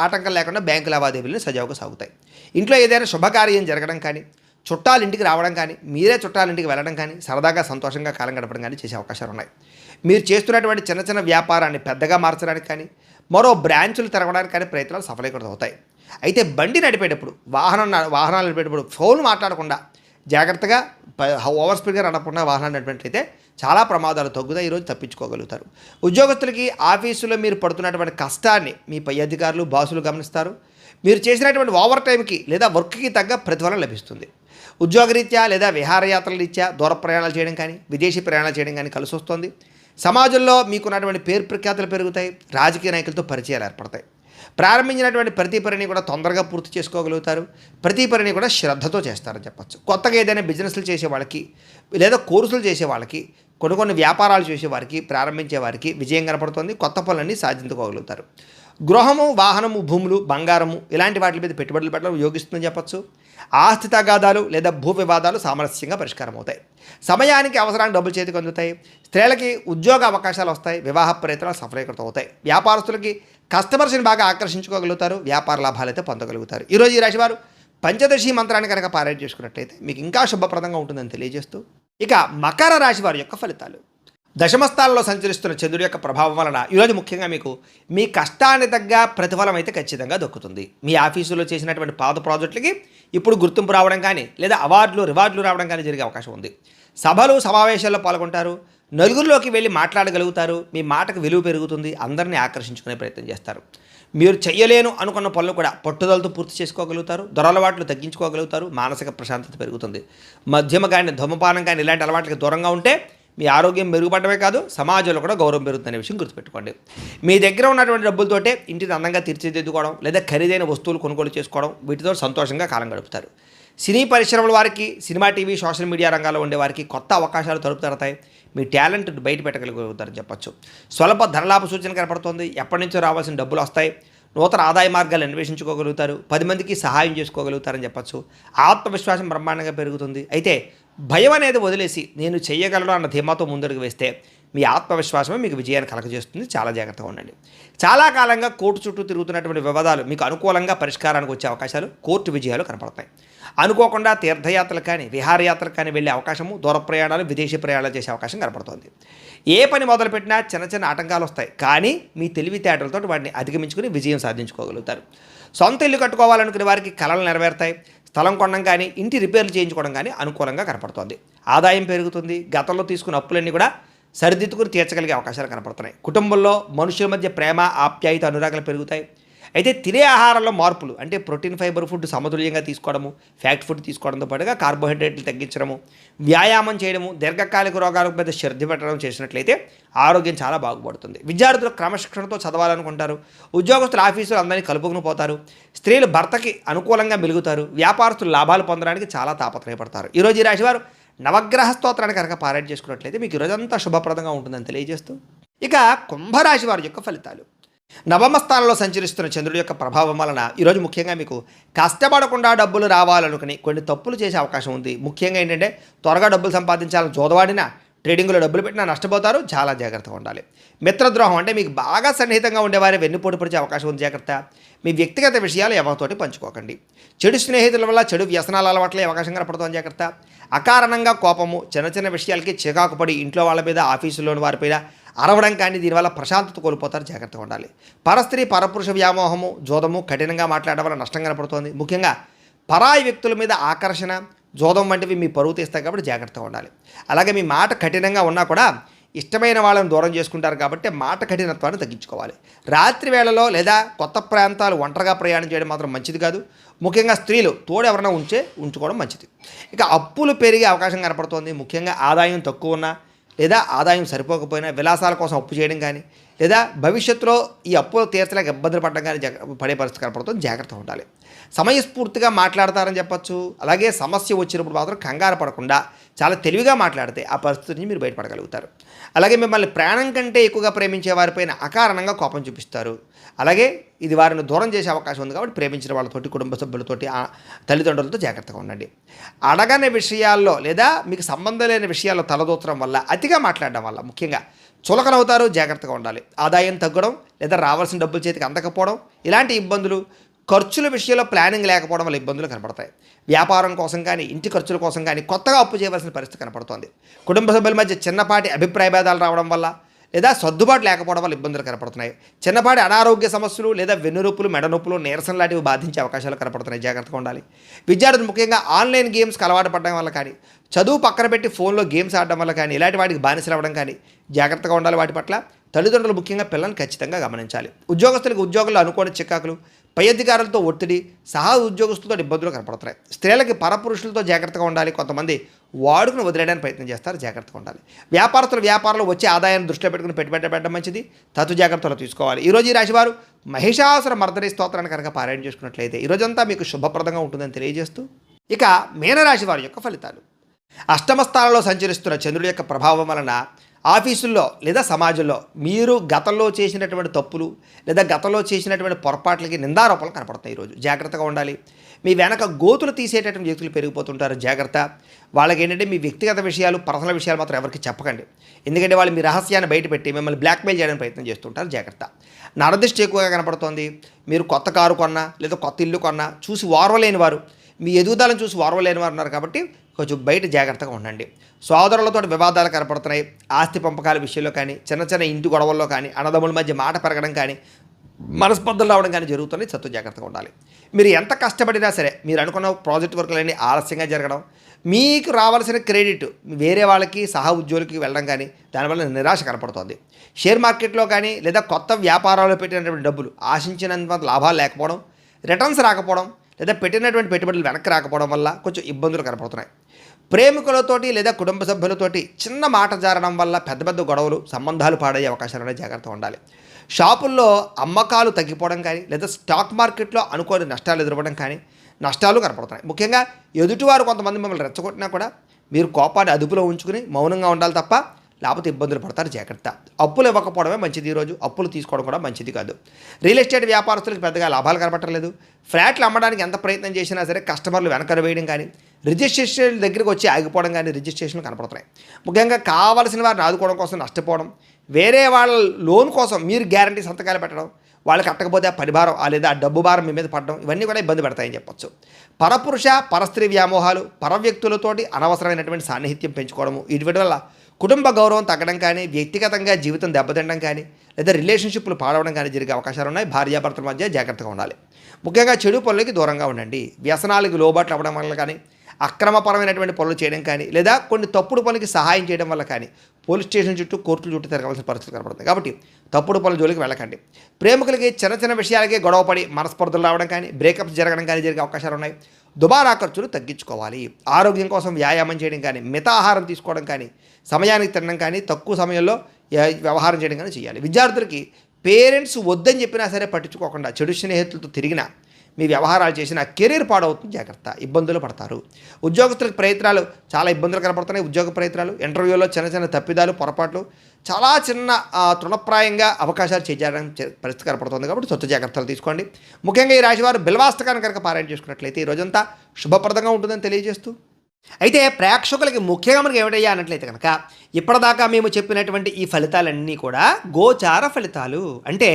ఆటంకం లేకుండా బ్యాంకు లావాదేవీలను సజావుగా సాగుతాయి. ఇంట్లో ఏదైనా శుభకార్యం జరగడం కానీ, చుట్టాలు ఇంటికి రావడం కానీ, మీరే చుట్టాల ఇంటికి వెళ్ళడం కానీ, సరదాగా సంతోషంగా కాలం గడపడం కానీ చేసే అవకాశాలు ఉన్నాయి. మీరు చేస్తున్నటువంటి చిన్న చిన్న వ్యాపారాన్ని పెద్దగా మార్చడానికి కానీ, మరో బ్రాంచులు తెరవడానికి కానీ ప్రయత్నాలు సఫలీకృతం అవుతాయి. అయితే బండి నడిపేటప్పుడు, వాహనాలు నడిపేటప్పుడు ఫోన్ మాట్లాడకుండా జాగ్రత్తగా ఓవర్ స్పీడ్గా నడపకుండా వాహనాలు నడిపినట్లయితే చాలా ప్రమాదాలు తగ్గుతాయి. ఈరోజు తప్పించుకోగలుగుతారు. ఉద్యోగస్తులకి ఆఫీసులో మీరు పడుతున్నటువంటి కష్టాన్ని మీ పై అధికారులు, బాసులు గమనిస్తారు. మీరు చేసినటువంటి ఓవర్ టైంకి లేదా వర్క్కి తగ్గ ప్రతిఫలం లభిస్తుంది. ఉద్యోగరీత్యా లేదా విహారయాత్రల రీత్యా దూర ప్రయాణాలు చేయడం కానీ, విదేశీ ప్రయాణాలు చేయడం కానీ కలిసి వస్తుంది. సమాజంలో మీకున్నటువంటి పేరు ప్రఖ్యాతులు పెరుగుతాయి. రాజకీయ నాయకులతో పరిచయాలు ఏర్పడతాయి. ప్రారంభించినటువంటి ప్రతి పనిని కూడా తొందరగా పూర్తి చేసుకోగలుగుతారు. ప్రతి పనిని కూడా శ్రద్ధతో చేస్తారని చెప్పచ్చు. కొత్తగా ఏదైనా బిజినెస్లు చేసే వాళ్ళకి లేదా కోర్సులు చేసే వాళ్ళకి, కొన్ని వ్యాపారాలు చేసే వారికి, ప్రారంభించే వారికి విజయం కనపడుతుంది. కొత్త పనులన్నీ సాధించుకోగలుగుతారు. గృహము, వాహనము, భూములు, బంగారము ఇలాంటి వాటి మీద పెట్టుబడులు పెట్టడం యోగిస్తుందని చెప్పచ్చు. ఆస్తి తగాదాలు లేదా భూ వివాదాలు సామరస్యంగా పరిష్కారం అవుతాయి. సమయానికి అవసరానికి డబ్బులు చేతికి అందుతాయి. స్త్రీలకి ఉద్యోగ అవకాశాలు వస్తాయి. వివాహ ప్రయత్నాలు సఫలీకృతం అవుతాయి. వ్యాపారస్తులకి కస్టమర్స్ని బాగా ఆకర్షించుకోగలుగుతారు. వ్యాపార లాభాలు అయితే పొందగలుగుతారు. ఈరోజు ఈ రాశి వారు పంచదశి మంత్రాన్ని కనుక పారాయణ చేసుకున్నట్లయితే మీకు ఇంకా శుభప్రదంగా ఉంటుందని తెలియజేస్తూ, ఇక మకర రాశి వారి యొక్క ఫలితాలు. దశమస్థానంలో సంచరిస్తున్న చంద్రుడి యొక్క ప్రభావం వలన ఈరోజు ముఖ్యంగా మీకు మీ కష్టాన్ని తగ్గ ప్రతిఫలం అయితే ఖచ్చితంగా దక్కుతుంది. మీ ఆఫీసులో చేసినటువంటి పాత ప్రాజెక్టులకి ఇప్పుడు గుర్తింపు రావడం కానీ లేదా రివార్డులు రావడం కానీ జరిగే అవకాశం ఉంది. సభలు, సమావేశాల్లో పాల్గొంటారు. నలుగురిలోకి వెళ్ళి మాట్లాడగలుగుతారు. మీ మాటకు విలువ పెరుగుతుంది. అందరినీ ఆకర్షించుకునే ప్రయత్నం చేస్తారు. మీరు చెయ్యలేను అనుకున్న పనులు కూడా పట్టుదలతో పూర్తి చేసుకోగలుగుతారు. దురలవాట్లు తగ్గించుకోగలుగుతారు. మానసిక ప్రశాంతత పెరుగుతుంది. మద్యమ కానీ, ధూమపానం కానీ ఇలాంటి అలవాట్లకి దూరంగా ఉంటే మీ ఆరోగ్యం మెరుగుపడమే కాదు, సమాజంలో కూడా గౌరవం పెరుగుతుందనే విషయం గుర్తుపెట్టుకోండి. మీ దగ్గర ఉన్నటువంటి డబ్బులతోటే ఇంటిని అందంగా తీర్చిదిద్దుకోవడం లేదా ఖరీదైన వస్తువులు కొనుగోలు చేసుకోవడం, వీటితో సంతోషంగా కాలం గడుపుతారు. సినీ పరిశ్రమల వారికి, సినిమా, టీవీ, సోషల్ మీడియా రంగాల్లో ఉండే వారికి కొత్త అవకాశాలు తలుపు తడతాయి. మీ టాలెంట్ బయట పెట్టగలుగుతారని చెప్పచ్చు. స్వల్ప ధనలాభ సూచన కనపడుతుంది. ఎప్పటి నుంచో రావాల్సిన డబ్బులు వస్తాయి. నూతన ఆదాయ మార్గాలు అన్వేషించుకోగలుగుతారు. 10 మందికి సహాయం చేసుకోగలుగుతారని చెప్పచ్చు. ఆత్మవిశ్వాసం బ్రహ్మాండంగా పెరుగుతుంది. అయితే భయం అనేది వదిలేసి నేను చేయగలను అన్న ధీమాతో ముందడుగు వేస్తే మీ ఆత్మవిశ్వాసమే మీకు విజయాన్ని కలగజేస్తుంది. చాలా జాగ్రత్తగా ఉండండి. చాలా కాలంగా కోర్టు చుట్టూ తిరుగుతున్నటువంటి వివాదాలు మీకు అనుకూలంగా పరిష్కారానికి వచ్చే అవకాశాలు, కోర్టు విజయాలు కనపడతాయి. అనుకోకుండా తీర్థయాత్రలు కానీ, విహారయాత్రలు కానీ వెళ్ళే అవకాశము, దూర ప్రయాణాలు, విదేశీ ప్రయాణాలు చేసే అవకాశం కనపడుతుంది. ఏ పని మొదలుపెట్టినా చిన్న చిన్న ఆటంకాలు వస్తాయి. కానీ మీ తెలివితేటలతో వాటిని అధిగమించుకుని విజయం సాధించుకోగలుగుతారు. సొంత ఇల్లు కట్టుకోవాలనుకునే వారికి కలలు నెరవేరుతాయి. స్థలం కొనడం కానీ, ఇంటి రిపేర్లు చేయించుకోవడం కానీ అనుకూలంగా కనపడుతుంది. ఆదాయం పెరుగుతుంది. గతంలో తీసుకున్న అప్పులన్నీ కూడా సరిదిద్దుకుని తీర్చగలిగే అవకాశాలు కనపడుతున్నాయి. కుటుంబంలో మనుషుల మధ్య ప్రేమ, ఆప్యాయత, అనురాగాలు పెరుగుతాయి. అయితే తినే ఆహారంలో మార్పులు, అంటే ప్రోటీన్, ఫైబర్ ఫుడ్ సమతుల్యంగా తీసుకోవడము, ఫ్యాక్ట్ ఫుడ్ తీసుకోవడంతో పాటుగా కార్బోహైడ్రేట్లు తగ్గించడము, వ్యాయామం చేయడము, దీర్ఘకాలిక రోగాల మీద శ్రద్ధ పెట్టడం చేసినట్లయితే ఆరోగ్యం చాలా బాగుపడుతుంది. విద్యార్థులు క్రమశిక్షణతో చదవాలనుకుంటారు. ఉద్యోగస్తులు ఆఫీసులు అందరినీ కలుపుకుని పోతారు. స్త్రీలు భర్తకి అనుకూలంగా మెలుగుతారు. వ్యాపారస్తులు లాభాలు పొందడానికి చాలా తాపత్రయపడతారు. ఈరోజు ఈ రాశివారు నవగ్రహ స్తోత్రాన్ని కనుక పారాయణ చేసుకున్నట్లయితే మీకు ఈరోజంతా శుభప్రదంగా ఉంటుందని తెలియజేస్తూ, ఇక కుంభరాశి వారి యొక్క ఫలితాలు. నవమ స్థానంలో సంచరిస్తున్న చంద్రుడి యొక్క ప్రభావం వలన ఈరోజు ముఖ్యంగా మీకు కష్టపడకుండా డబ్బులు రావాలనుకుని కొన్ని తప్పులు చేసే అవకాశం ఉంది. ముఖ్యంగా ఏంటంటే త్వరగా డబ్బులు సంపాదించాలని జోదవాడినా, ట్రేడింగ్లో డబ్బులు పెట్టినా నష్టపోతారు. చాలా జాగ్రత్తగా ఉండాలి. మిత్రద్రోహం, అంటే మీకు బాగా సన్నిహితంగా ఉండేవారి వెన్నుపోటు పరిచే అవకాశం ఉంది. జాగ్రత్త. మీ వ్యక్తిగత విషయాలు ఎవరితోటి పంచుకోకండి. చెడు స్నేహితుల వల్ల చెడు వ్యసనాల అలవాట్లే అవకాశం కనపడుతుంది. జాగ్రత్త. అకారణంగా కోపము, చిన్న చిన్న విషయాలకి చికాకు పడి ఇంట్లో వాళ్ళ మీద, ఆఫీసులోని వారిపైన అరవడం కానీ దీనివల్ల ప్రశాంతత కోల్పోతారు. జాగ్రత్తగా ఉండాలి. పరస్త్రీ పరపురుష వ్యామోహము, జోదము, కఠినంగా మాట్లాడడం వల్ల నష్టం కనపడుతోంది. ముఖ్యంగా పరాయి వ్యక్తుల మీద ఆకర్షణ, జోదం వంటివి మీ పరువు తీస్తాయి కాబట్టి జాగ్రత్తగా ఉండాలి. అలాగే మీ మాట కఠినంగా ఉన్నా కూడా ఇష్టమైన వాళ్ళని దూరం చేసుకుంటారు కాబట్టి మాట కఠినత్వాన్ని తగ్గించుకోవాలి. రాత్రి వేళలో లేదా కొత్త ప్రాంతాలు ఒంటరిగా ప్రయాణం చేయడం మాత్రం మంచిది కాదు. ముఖ్యంగా స్త్రీలు తోడు ఎవరైనా ఉంచుకోవడం మంచిది. ఇక అప్పులు పెరిగే అవకాశం కనపడుతోంది. ముఖ్యంగా ఆదాయం తక్కువ ఉన్నా లేదా ఆదాయం సరిపోకపోయినా విలాసాల కోసం అప్పు చేయడం కానీ లేదా భవిష్యత్తులో ఈ అప్పులు తీర్చలేక ఇబ్బందులు పడడం కానీ పడే పరిస్థితి కనపడుతుంది. జాగ్రత్తగా ఉండాలి. సమయస్ఫూర్తిగా మాట్లాడతారని చెప్పొచ్చు. అలాగే సమస్య వచ్చినప్పుడు మాత్రం కంగారు పడకుండా చాలా తెలివిగా మాట్లాడితే ఆ పరిస్థితి నుంచి మీరు బయటపడగలుగుతారు. అలాగే మిమ్మల్ని ప్రాణం కంటే ఎక్కువగా ప్రేమించే వారిపైన అకారణంగా కోపం చూపిస్తారు. అలాగే ఇది వారిని దూరం చేసే అవకాశం ఉంది కాబట్టి ప్రేమించిన వాళ్ళతోటి, కుటుంబ సభ్యులతోటి, తల్లిదండ్రులతో జాగ్రత్తగా ఉండండి. అడగని విషయాల్లో లేదా మీకు సంబంధం లేని విషయాల్లో తలదూచడం వల్ల, అతిగా మాట్లాడడం వల్ల ముఖ్యంగా చులకనవుతారు. జాగ్రత్తగా ఉండాలి. ఆదాయం తగ్గడం లేదా రావాల్సిన డబ్బులు చేతికి అందకపోవడం, ఇలాంటి ఇబ్బందులు, ఖర్చుల విషయంలో ప్లానింగ్ లేకపోవడం వల్ల ఇబ్బందులు కనపడతాయి. వ్యాపారం కోసం కానీ ఇంటి ఖర్చుల కోసం కానీ కొత్తగా అప్పు చేయవలసిన పరిస్థితి కనపడుతోంది. కుటుంబ సభ్యుల మధ్య చిన్నపాటి అభిప్రాయ భేదాలు రావడం వల్ల లేదా సర్దుబాటు లేకపోవడం వల్ల ఇబ్బందులు కనపడుతున్నాయి. చిన్నపాటి అనారోగ్య సమస్యలు లేదా వెన్నునొప్పులు, మెడనొప్పులు, నీరసం లాంటివి బాధించే అవకాశాలు కనపడుతున్నాయి. జాగ్రత్తగా ఉండాలి. విద్యార్థులు ముఖ్యంగా ఆన్లైన్ గేమ్స్కి అలవాటు పడడం వల్ల కానీ, చదువు పక్కన పెట్టి ఫోన్లో గేమ్స్ ఆడడం వల్ల కానీ, ఇలాంటి వాటికి బానిసలు అవ్వడం కానీ జాగ్రత్తగా ఉండాలి. వాటి పట్ల తల్లిదండ్రులు ముఖ్యంగా పిల్లల్ని ఖచ్చితంగా గమనించాలి. ఉద్యోగస్తులకు ఉద్యోగంలో అనుకోని చికాకులు, పై అధికారులతో ఒత్తిడి, సహా ఉద్యోగస్తులతో ఇబ్బందులు కనపడుతున్నాయి. స్త్రీలకి పరపురుషులతో జాగ్రత్తగా ఉండాలి. కొంతమంది వాడుకుని వదిలేయడానికి ప్రయత్నం చేస్తారు. జాగ్రత్తగా ఉండాలి. వ్యాపారస్తులు వ్యాపారంలో వచ్చే ఆదాయాన్ని దృష్టిలో పెట్టుకుని పెట్టుబడి పెట్టడం మంచిది. తత్తు జాగ్రత్తలు తీసుకోవాలి. ఈరోజు ఈ రాశివారు మహిషాసుర మర్దని స్తోత్రాన్ని కనుక పారాయణ చేసుకున్నట్లయితే ఈరోజంతా మీకు శుభప్రదంగా ఉంటుందని తెలియజేస్తూ, ఇక మీనరాశి వారి యొక్క ఫలితాలు. అష్టమ స్థానంలో సంచరిస్తున్న చంద్రుడి యొక్క ప్రభావం వలన ఆఫీసుల్లో లేదా సమాజంలో మీరు గతంలో చేసినటువంటి తప్పులు లేదా గతంలో చేసినటువంటి పొరపాట్లకి నిందారోపణలు కనపడతాయి. ఈరోజు జాగ్రత్తగా ఉండాలి. మీ వెనక గోతులు తీసేటటువంటి వ్యక్తులు పెరిగిపోతుంటారు. జాగ్రత్త. వాళ్ళకి ఏంటంటే మీ వ్యక్తిగత విషయాలు, పర్సనల్ విషయాలు మాత్రం ఎవరికి చెప్పకండి. ఎందుకంటే వాళ్ళు మీ రహస్యాన్ని బయటపెట్టి మిమ్మల్ని బ్లాక్మెయిల్ చేయడానికి ప్రయత్నం చేస్తుంటారు. జాగ్రత్త. నరదిష్టి ఎక్కువగా కనపడుతోంది. మీరు కొత్త కారు కొన్నా లేదా కొత్త ఇల్లు కొన్నా చూసి ఓర్వలేని వారు, మీ ఎదుగుదలను చూసి ఓర్వలేని వారు ఉన్నారు కాబట్టి కొంచెం బయట జాగ్రత్తగా ఉండండి. సోదరులతో వివాదాలు కనపడుతున్నాయి. ఆస్తి పంపకాల విషయంలో కానీ, చిన్న చిన్న ఇంటి గొడవల్లో కానీ, అన్నదమ్ముల మధ్య మాట పెరగడం కానీ, మనస్పర్ధలు రావడం కానీ జరుగుతున్నాయి. సత్తు జాగ్రత్తగా ఉండాలి. మీరు ఎంత కష్టపడినా సరే మీరు అనుకున్న ప్రాజెక్ట్ వర్కులన్నీ ఆలస్యంగా జరగడం, మీకు రావాల్సిన క్రెడిట్ వేరే వాళ్ళకి, సహా ఉద్యోగులకి వెళ్ళడం కానీ దానివల్ల నిరాశ కనపడుతుంది. షేర్ మార్కెట్లో కానీ లేదా కొత్త వ్యాపారాల్లో పెట్టినటువంటి డబ్బులు ఆశించినంత లాభాలు లేకపోవడం, రిటర్న్స్ రాకపోవడం లేదా పెట్టినటువంటి పెట్టుబడులు వెనక్కి రాకపోవడం వల్ల కొంచెం ఇబ్బందులు కనపడుతున్నాయి. ప్రేమికులతోటి లేదా కుటుంబ సభ్యులతోటి చిన్న మాట జారడం వల్ల పెద్ద పెద్ద గొడవలు, సంబంధాలు పాడయ్యే అవకాశాలు ఉన్నాయి. జాగ్రత్తగా ఉండాలి. షాపుల్లో అమ్మకాలు తగ్గిపోవడం కానీ లేదా స్టాక్ మార్కెట్లో అనుకోని నష్టాలు ఎదురవ్వడం కానీ నష్టాలు కనపడుతున్నాయి. ముఖ్యంగా ఎదుటివారు కొంతమంది మిమ్మల్ని రెచ్చగొట్టినా కూడా మీరు కోపాన్ని అదుపులో ఉంచుకుని మౌనంగా ఉండాలి తప్ప లేకపోతే ఇబ్బందులు పడతారు. జాగ్రత్త. అప్పులు ఇవ్వకపోవడమే మంచిది. ఈరోజు అప్పులు తీసుకోవడం కూడా మంచిది కాదు. రియల్ ఎస్టేట్ వ్యాపారస్తులకు పెద్దగా లాభాలు కనపట్టలేదు. ఫ్లాట్లు అమ్మడానికి ఎంత ప్రయత్నం చేసినా సరే కస్టమర్లు వెనకర వేయడం కానీ, రిజిస్ట్రేషన్ దగ్గరికి వచ్చి ఆగిపోవడం కానీ రిజిస్ట్రేషన్లు కనపడుతున్నాయి. ముఖ్యంగా కావాల్సిన వారిని ఆదుకోవడం కోసం నష్టపోవడం, వేరే వాళ్ళ లోన్ కోసం మీరు గ్యారంటీ సంతకాలు పెట్టడం, వాళ్ళు కట్టకపోతే ఆ పరిభారం లేదా ఆ డబ్బు భారం మీ మీద పడడం, ఇవన్నీ కూడా ఇబ్బంది పెడతాయని చెప్పొచ్చు. పరపురుష పరస్త్రీ వ్యామోహాలు, పర వ్యక్తులతోటి అనవసరమైనటువంటి సాన్నిహిత్యం పెంచుకోవడము, వీటి వల్ల కుటుంబ గౌరవం తగ్గడం కానీ, వ్యక్తిగతంగా జీవితం దెబ్బతినడం కానీ లేదా రిలేషన్షిప్లు పాడవడం కానీ జరిగే అవకాశాలు ఉన్నాయి. భార్యాభర్తల మధ్య జాగ్రత్తగా ఉండాలి. ముఖ్యంగా చెడు పనులకి దూరంగా ఉండండి. వ్యసనాలకు లోబాట్లు అవ్వడం వల్ల కానీ, అక్రమపరమైనటువంటి పనులు చేయడం కానీ లేదా కొన్ని తప్పుడు పనులకి సహాయం చేయడం వల్ల కానీ పోలీస్ స్టేషన్ చుట్టూ, కోర్టుల చుట్టూ తిరగవలసిన పరిస్థితులు కనపడుతుంది. కాబట్టి తప్పుడు పనుల జోలికి వెళ్ళకండి. ప్రేమికులకి చిన్న చిన్న విషయాలకే గొడవపడి మనస్పర్ధలు రావడం కానీ, బ్రేకప్స్ జరగడం కానీ జరిగే అవకాశాలు ఉన్నాయి. దుబారా ఖర్చులు తగ్గించుకోవాలి. ఆరోగ్యం కోసం వ్యాయామం చేయడం కానీ, మితాహారం తీసుకోవడం కానీ, సమయానికి తినడం కానీ, తక్కువ సమయంలో వ్యవహారం చేయడం కానీ చేయాలి. విద్యార్థులకి పేరెంట్స్ వద్దని చెప్పినా సరే పట్టించుకోకుండా చెడు స్నేహితులతో తిరిగినా, మీ వ్యవహారాలు చేసిన కెరీర్ పాడవుతుంది. జాగ్రత్త. ఇబ్బందులు పడతారు. ఉద్యోగస్తులకు ప్రయత్నాలు చాలా ఇబ్బందులు కనపడుతున్నాయి. ఉద్యోగ ప్రయత్నాలు, ఇంటర్వ్యూలో చిన్న చిన్న తప్పిదాలు, పొరపాట్లు, చాలా చిన్న తృణప్రాయంగా అవకాశాలు చేజారడానికి పరిస్థితి కనపడుతుంది. కాబట్టి సొంత జాగ్రత్తలు తీసుకోండి. ముఖ్యంగా ఈ రాశివారు బిల్వాస్తకాన్ని కనుక పారాయణ చేసుకున్నట్లయితే ఈ రోజంతా శుభప్రదంగా ఉంటుందని తెలియజేస్తూ, అయితే ప్రేక్షకులకి ముఖ్యంగా మనకి ఏమిటయ్యా అన్నట్లయితే కనుక ఇప్పటిదాకా మేము చెప్పినటువంటి ఈ ఫలితాలన్నీ కూడా గోచార ఫలితాలు, అంటే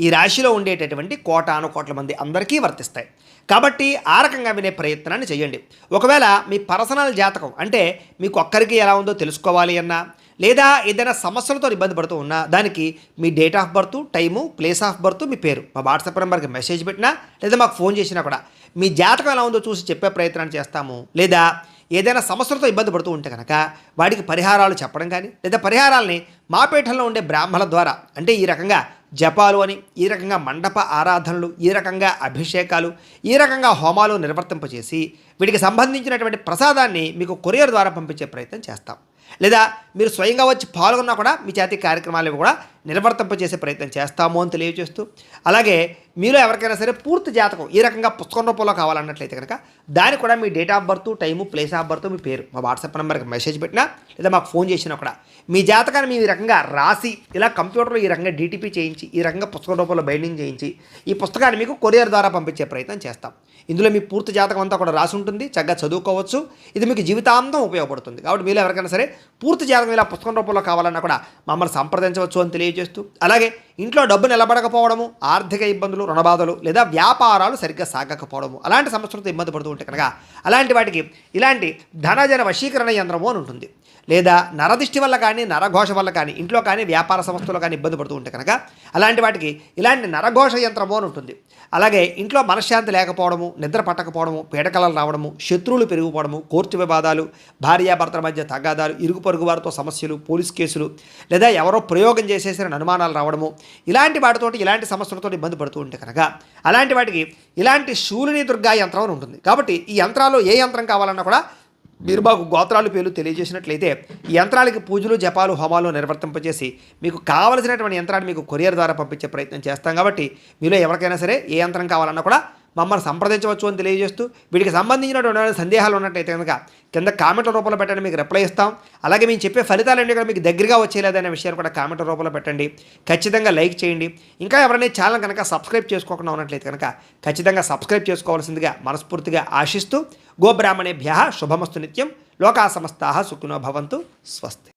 ఈ రాశిలో ఉండేటటువంటి కోటాను కోట్ల మంది అందరికీ వర్తిస్తాయి. కాబట్టి ఆ రకంగా వినే ప్రయత్నాన్ని చేయండి. ఒకవేళ మీ పర్సనల్ జాతకం అంటే మీకు ఒక్కరికి ఎలా ఉందో తెలుసుకోవాలి అన్నా లేదా ఏదైనా సమస్యలతో ఇబ్బంది పడుతూ ఉన్నా దానికి మీ date of birth, time, place of birth, మీ పేరు మా వాట్సాప్ నెంబర్కి మెసేజ్ పెట్టినా లేదా మాకు ఫోన్ చేసినా కూడా మీ జాతకం ఎలా ఉందో చూసి చెప్పే ప్రయత్నం చేస్తాము. లేదా ఏదైనా సమస్యలతో ఇబ్బంది పడుతూ ఉంటే కనుక వాడికి పరిహారాలు చెప్పడం కానీ లేదా పరిహారాలని మా పీఠంలో ఉండే బ్రాహ్మణుల ద్వారా అంటే ఈ రకంగా జపాలు అని, ఈ రకంగా మండప ఆరాధనలు, ఈ రకంగా అభిషేకాలు, ఈ రకంగా హోమాలు నిర్వర్తింపచేసి వీటికి సంబంధించినటువంటి ప్రసాదాన్ని మీకు కొరియర్ ద్వారా పంపించే ప్రయత్నం చేస్తాం. లేదా మీరు స్వయంగా వచ్చి పాల్గొన్నా కూడా మీ చేతి కార్యక్రమాలు కూడా నిర్వర్తింపజేసే ప్రయత్నం చేస్తాము అని తెలియజేస్తూ, అలాగే మీలో ఎవరికైనా సరే పూర్తి జాతకం ఈ రకంగా పుస్తకం రూపంలో కావాలన్నట్లయితే కనుక దానికి కూడా మీ date of birth, time, place of birth, మీ పేరు మా వాట్సాప్ నెంబర్కి మెసేజ్ పెట్టినా లేదా మాకు ఫోన్ చేసినా కూడా మీ జాతకాన్ని మేము ఈ రకంగా రాసి ఇలా కంప్యూటర్లో ఈ రకంగా డీటీపీ చేయించి ఈ రకంగా పుస్తకం రూపంలో బైండింగ్ చేయించి ఈ పుస్తకాన్ని మీకు కొరియర్ ద్వారా పంపించే ప్రయత్నం చేస్తాం. ఇందులో మీ పూర్తి జాతకం అంతా కూడా రాసి ఉంటుంది, చక్కగా చదువుకోవచ్చు. ఇది మీకు జీవితాంతం ఉపయోగపడుతుంది. కాబట్టి మీరు ఎవరికైనా సరే పూర్తి జాతకం ఇలా పుస్తకం రూపంలో కావాలన్నా కూడా మమ్మల్ని సంప్రదించవచ్చు అని తెలియజేస్తూ, అలాగే ఇంట్లో డబ్బు నిలబడకపోవడము, ఆర్థిక ఇబ్బందులు, రుణబాధలు లేదా వ్యాపారాలు సరిగ్గా సాగకపోవడము అలాంటి సమస్యలతో ఇబ్బంది పడుతూ ఉంటే కనుక అలాంటి వాటికి ఇలాంటి ధనజన వశీకరణ యంత్రము అని ఉంటుంది. లేదా నరదిష్టి వల్ల కానీ, నరఘోష వల్ల కానీ, ఇంట్లో కానీ, వ్యాపార సంస్థలో కానీ ఇబ్బంది పడుతూ ఉంటే కనుక అలాంటి వాటికి ఇలాంటి నరఘోష యంత్రము అని ఉంటుంది. అలాగే ఇంట్లో మనశ్శాంతి లేకపోవడము, నిద్ర పట్టకపోవడము, పీడకలలు రావడము, శత్రువులు పెరిగిపోవడము, కోర్టు వివాదాలు, భార్యాభర్తల మధ్య తగాదాలు, ఇరుగు పొరుగు వారితో సమస్యలు, పోలీస్ కేసులు, లేదా ఎవరో ప్రయోగం చేసేసిన అనుమానాలు రావడము ఇలాంటి వాటితోటి ఇలాంటి సమస్యలతో ఇబ్బంది పడుతూ ఉంటే కనుక అలాంటి వాటికి ఇలాంటి శూలిని దుర్గా యంత్రం అని ఉంటుంది. కాబట్టి ఈ యంత్రాలు ఏ యంత్రం కావాలన్నా కూడా మీరు మాకు గోత్రాలు పేర్లు తెలియజేసినట్లయితే ఈ యంత్రాలకి పూజలు, జపాలు, హోమాలు నిర్వర్తింపజేసి మీకు కావలసినటువంటి యంత్రాన్ని మీకు కొరియర్ ద్వారా పంపించే ప్రయత్నం చేస్తాం. కాబట్టి మీలో ఎవరికైనా సరే ఏ యంత్రం కావాలన్నా కూడా మమ్మల్ని సంప్రదించవచ్చు అని తెలియజేస్తూ, వీటికి సంబంధించినటువంటి సందేహాలు ఉన్నట్టయితే కనుక కింద కామెంట్ల రూపంలో పెట్టండి, మీకు రిప్లై ఇస్తాం. అలాగే మేము చెప్పే ఫలితాలన్నీ కూడా మీకు దగ్గరగా వచ్చేలేదనే విషయాన్ని కూడా కామెంట్ల రూపంలో పెట్టండి. ఖచ్చితంగా లైక్ చేయండి. ఇంకా ఎవరైనా ఛానల్ కనుక సబ్స్క్రైబ్ చేసుకోకుండా ఉన్నట్లయితే కనుక ఖచ్చితంగా సబ్స్క్రైబ్ చేసుకోవాల్సిందిగా మనస్ఫూర్తిగా ఆశిస్తూ, గోబ్రాహ్మణేభ్యః శుభమస్తు నిత్యం. లోకా సమస్తాః సుఖినో భవంతు. స్వస్తి.